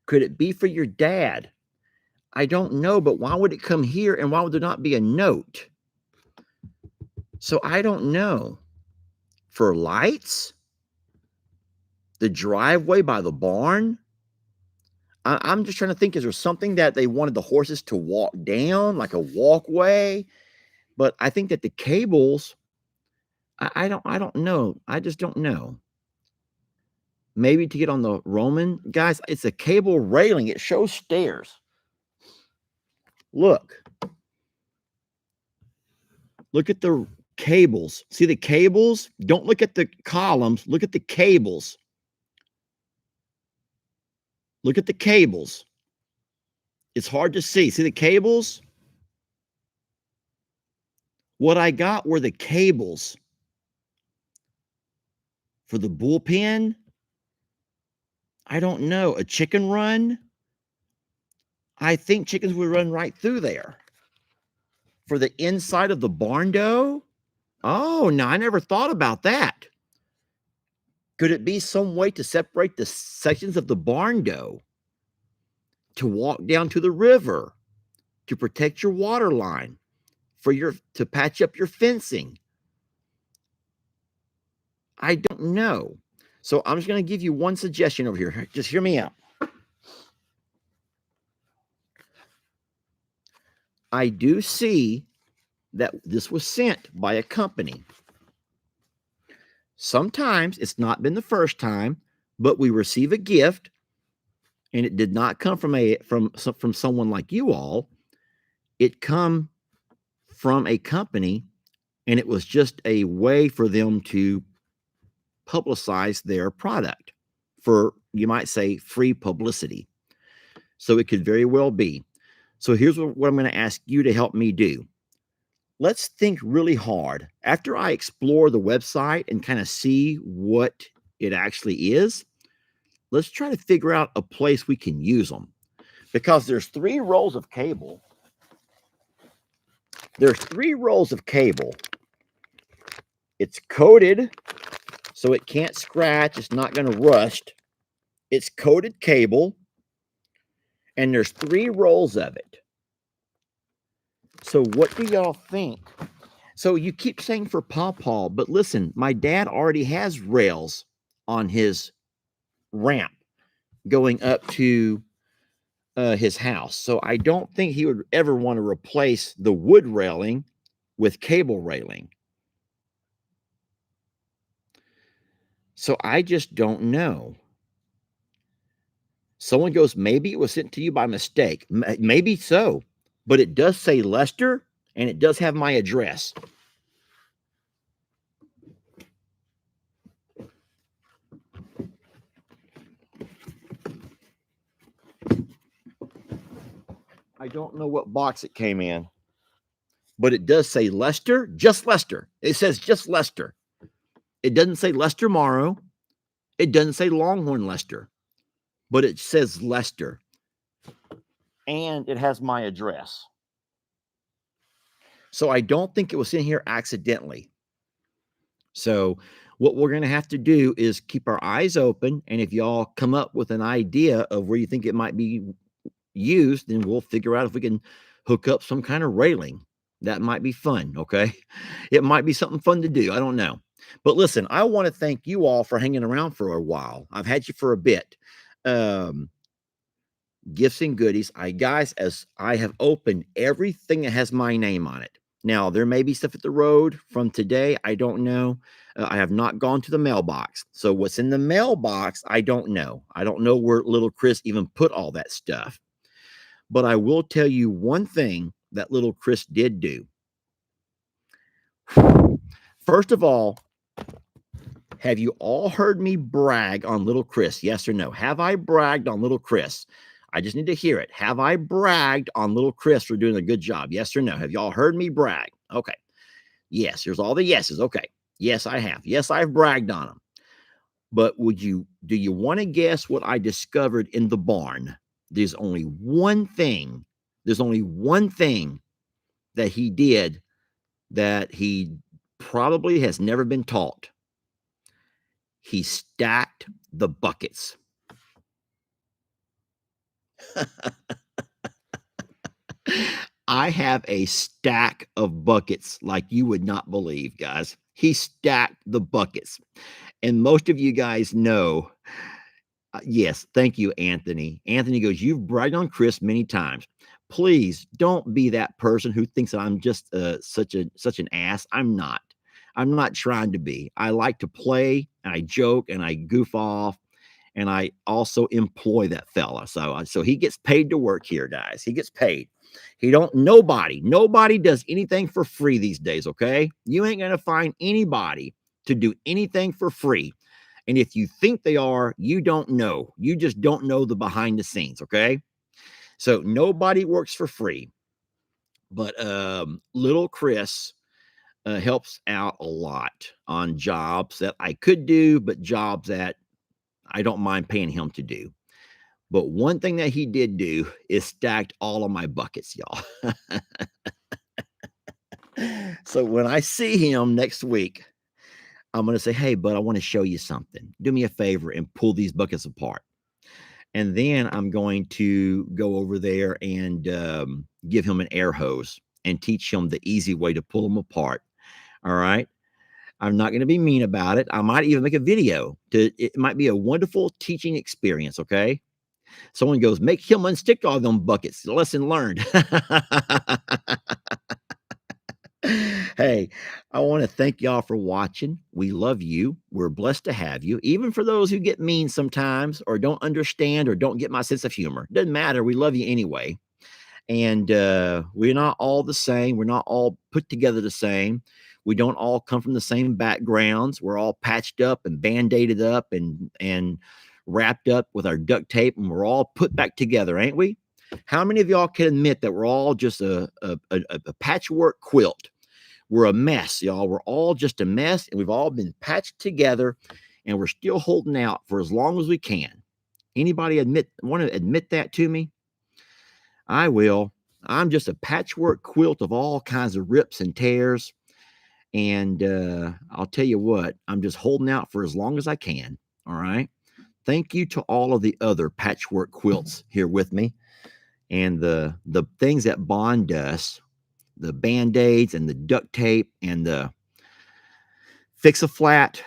S1: Could it be for your dad? I don't know, but why would it come here and why would there not be a note? So I don't know. For lights? The driveway by the barn? I'm just trying to think, is there something that they wanted the horses to walk down, like a walkway? But I think that the cables, I don't know. I just don't know. Maybe to get on the Roman, guys, it's a cable railing. It shows stairs. Look at the cables. See the cables? Don't look at the columns. Look at the cables. Look at the cables. It's hard to see. See the cables? What I got were the cables for the bullpen. I don't know. A chicken run? I think chickens would run right through there. For the inside of the barn door? Oh, no, I never thought about that. Could it be some way to separate the sections of the barn door to walk down to the river, to protect your water line, to patch up your fencing? I don't know. So I'm just going to give you one suggestion over here. Just hear me out. I do see that this was sent by a company. Sometimes it's not been the first time, but we receive a gift and it did not come from someone like you all. It come from a company, and it was just a way for them to publicize their product for, you might say, free publicity. So it could very well be. So here's what I'm going to ask you to help me do. Let's think really hard. After I explore the website and kind of see what it actually is, let's try to figure out a place we can use them. Because there's 3 rolls of cable. There's 3 rolls of cable. It's coated, so it can't scratch. It's not going to rust. It's coated cable. And there's 3 rolls of it. So what do y'all think? So you keep saying for Pawpaw, but listen, my dad already has rails on his ramp going up to his house. So I don't think he would ever want to replace the wood railing with cable railing. So I just don't know. Someone goes, maybe it was sent to you by mistake. Maybe so. But it does say Lester, and it does have my address. I don't know what box it came in, but it does say Lester, just Lester. It says just Lester. It doesn't say Lester Morrow. It doesn't say Longhorn Lester, but it says Lester. And it has my address. So I don't think it was in here accidentally. So what we're going to have to do is keep our eyes open. And if y'all come up with an idea of where you think it might be used, then we'll figure out if we can hook up some kind of railing. That might be fun. Okay. It might be something fun to do. I don't know. But listen, I want to thank you all for hanging around for a while. I've had you for a bit. Gifts and goodies. Guys, as I have opened everything that has my name on it. Now, there may be stuff at the road from today. I don't know. I have not gone to the mailbox. So what's in the mailbox, I don't know. I don't know where little Chris even put all that stuff. But I will tell you one thing that little Chris did do. First of all, have you all heard me brag on little Chris? Yes or no? Have I bragged on little Chris? I just need to hear it. Have I bragged on little Chris for doing a good job? Yes or no? Have y'all heard me brag? Okay. Yes, here's all the yeses. Okay. Yes, I have. Yes, I've bragged on him. But do you want to guess what I discovered in the barn? There's only one thing. There's only one thing that he did that he probably has never been taught. He stacked the buckets. I have a stack of buckets like you would not believe, guys. He stacked the buckets. And most of you guys know, yes, thank you, Anthony. Anthony goes, you've bragged on Chris many times. Please don't be that person who thinks that I'm just such an ass. I'm not. I'm not trying to be. I like to play and I joke and I goof off, and I also employ that fella. So he gets paid to work here, guys. He gets paid. Nobody does anything for free these days, okay? You ain't gonna find anybody to do anything for free. And if you think they are, you don't know. You just don't know the behind the scenes, okay? So nobody works for free. But little Chris helps out a lot on jobs that I could do, but jobs that I don't mind paying him to do. But one thing that he did do is stacked all of my buckets, y'all. So when I see him next week, I'm going to say, hey, bud, I want to show you something. Do me a favor and pull these buckets apart. And then I'm going to go over there and give him an air hose and teach him the easy way to pull them apart. All right. I'm not going to be mean about it. I might even make a video. It might be a wonderful teaching experience. Okay. Someone goes, make him unstick all them buckets. Lesson learned. Hey, I want to thank y'all for watching. We love you. We're blessed to have you. Even for those who get mean sometimes or don't understand or don't get my sense of humor. Doesn't matter. We love you anyway. And we're not all the same. We're not all put together the same. We don't all come from the same backgrounds. We're all patched up and band-aided up and wrapped up with our duct tape, and we're all put back together, ain't we? How many of y'all can admit that we're all just a patchwork quilt? We're a mess, y'all. We're all just a mess, and we've all been patched together, and we're still holding out for as long as we can. Anybody want to admit that to me? I will. I'm just a patchwork quilt of all kinds of rips and tears. And I'll tell you what, I'm just holding out for as long as I can. All right. Thank you to all of the other patchwork quilts here with me. And the things that bond us, the Band-Aids and the duct tape and the Fix-A-Flat.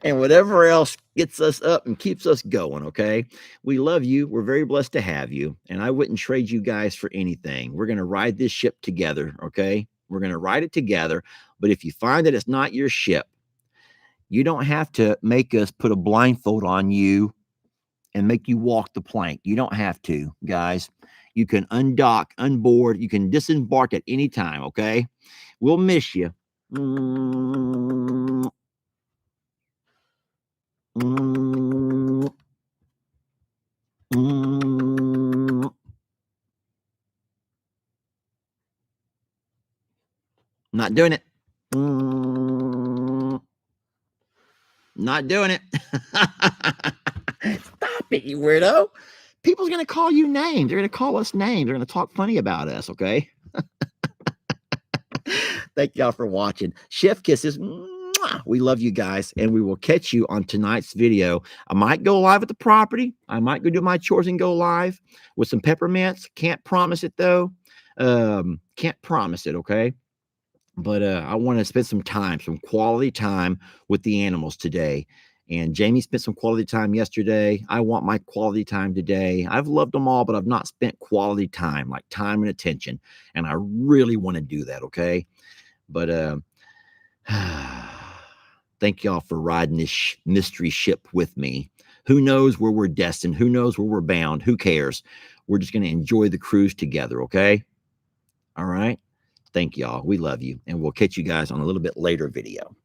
S1: And whatever else gets us up and keeps us going, okay? We love you. We're very blessed to have you. And I wouldn't trade you guys for anything. We're going to ride this ship together, okay? We're going to ride it together. But if you find that it's not your ship, you don't have to make us put a blindfold on you and make you walk the plank. You don't have to, guys. You can undock, unboard. You can disembark at any time, okay? We'll miss you. Not doing it. Not doing it. Stop it, you weirdo. People's going to call you names. They're going to call us names. They're going to talk funny about us, okay? Thank y'all for watching. Chef kisses. We love you guys, and we will catch you on tonight's video. I might go live at the property. I might go do my chores and go live with some peppermints. Can't promise it, though. Can't promise it, okay? But I want to spend some time, some quality time with the animals today. And Jamie spent some quality time yesterday. I want my quality time today. I've loved them all, but I've not spent quality time, like time and attention. And I really want to do that, okay? But thank y'all for riding this mystery ship with me. Who knows where we're destined? Who knows where we're bound? Who cares? We're just going to enjoy the cruise together, okay? All right? Thank y'all. We love you. And we'll catch you guys on a little bit later video.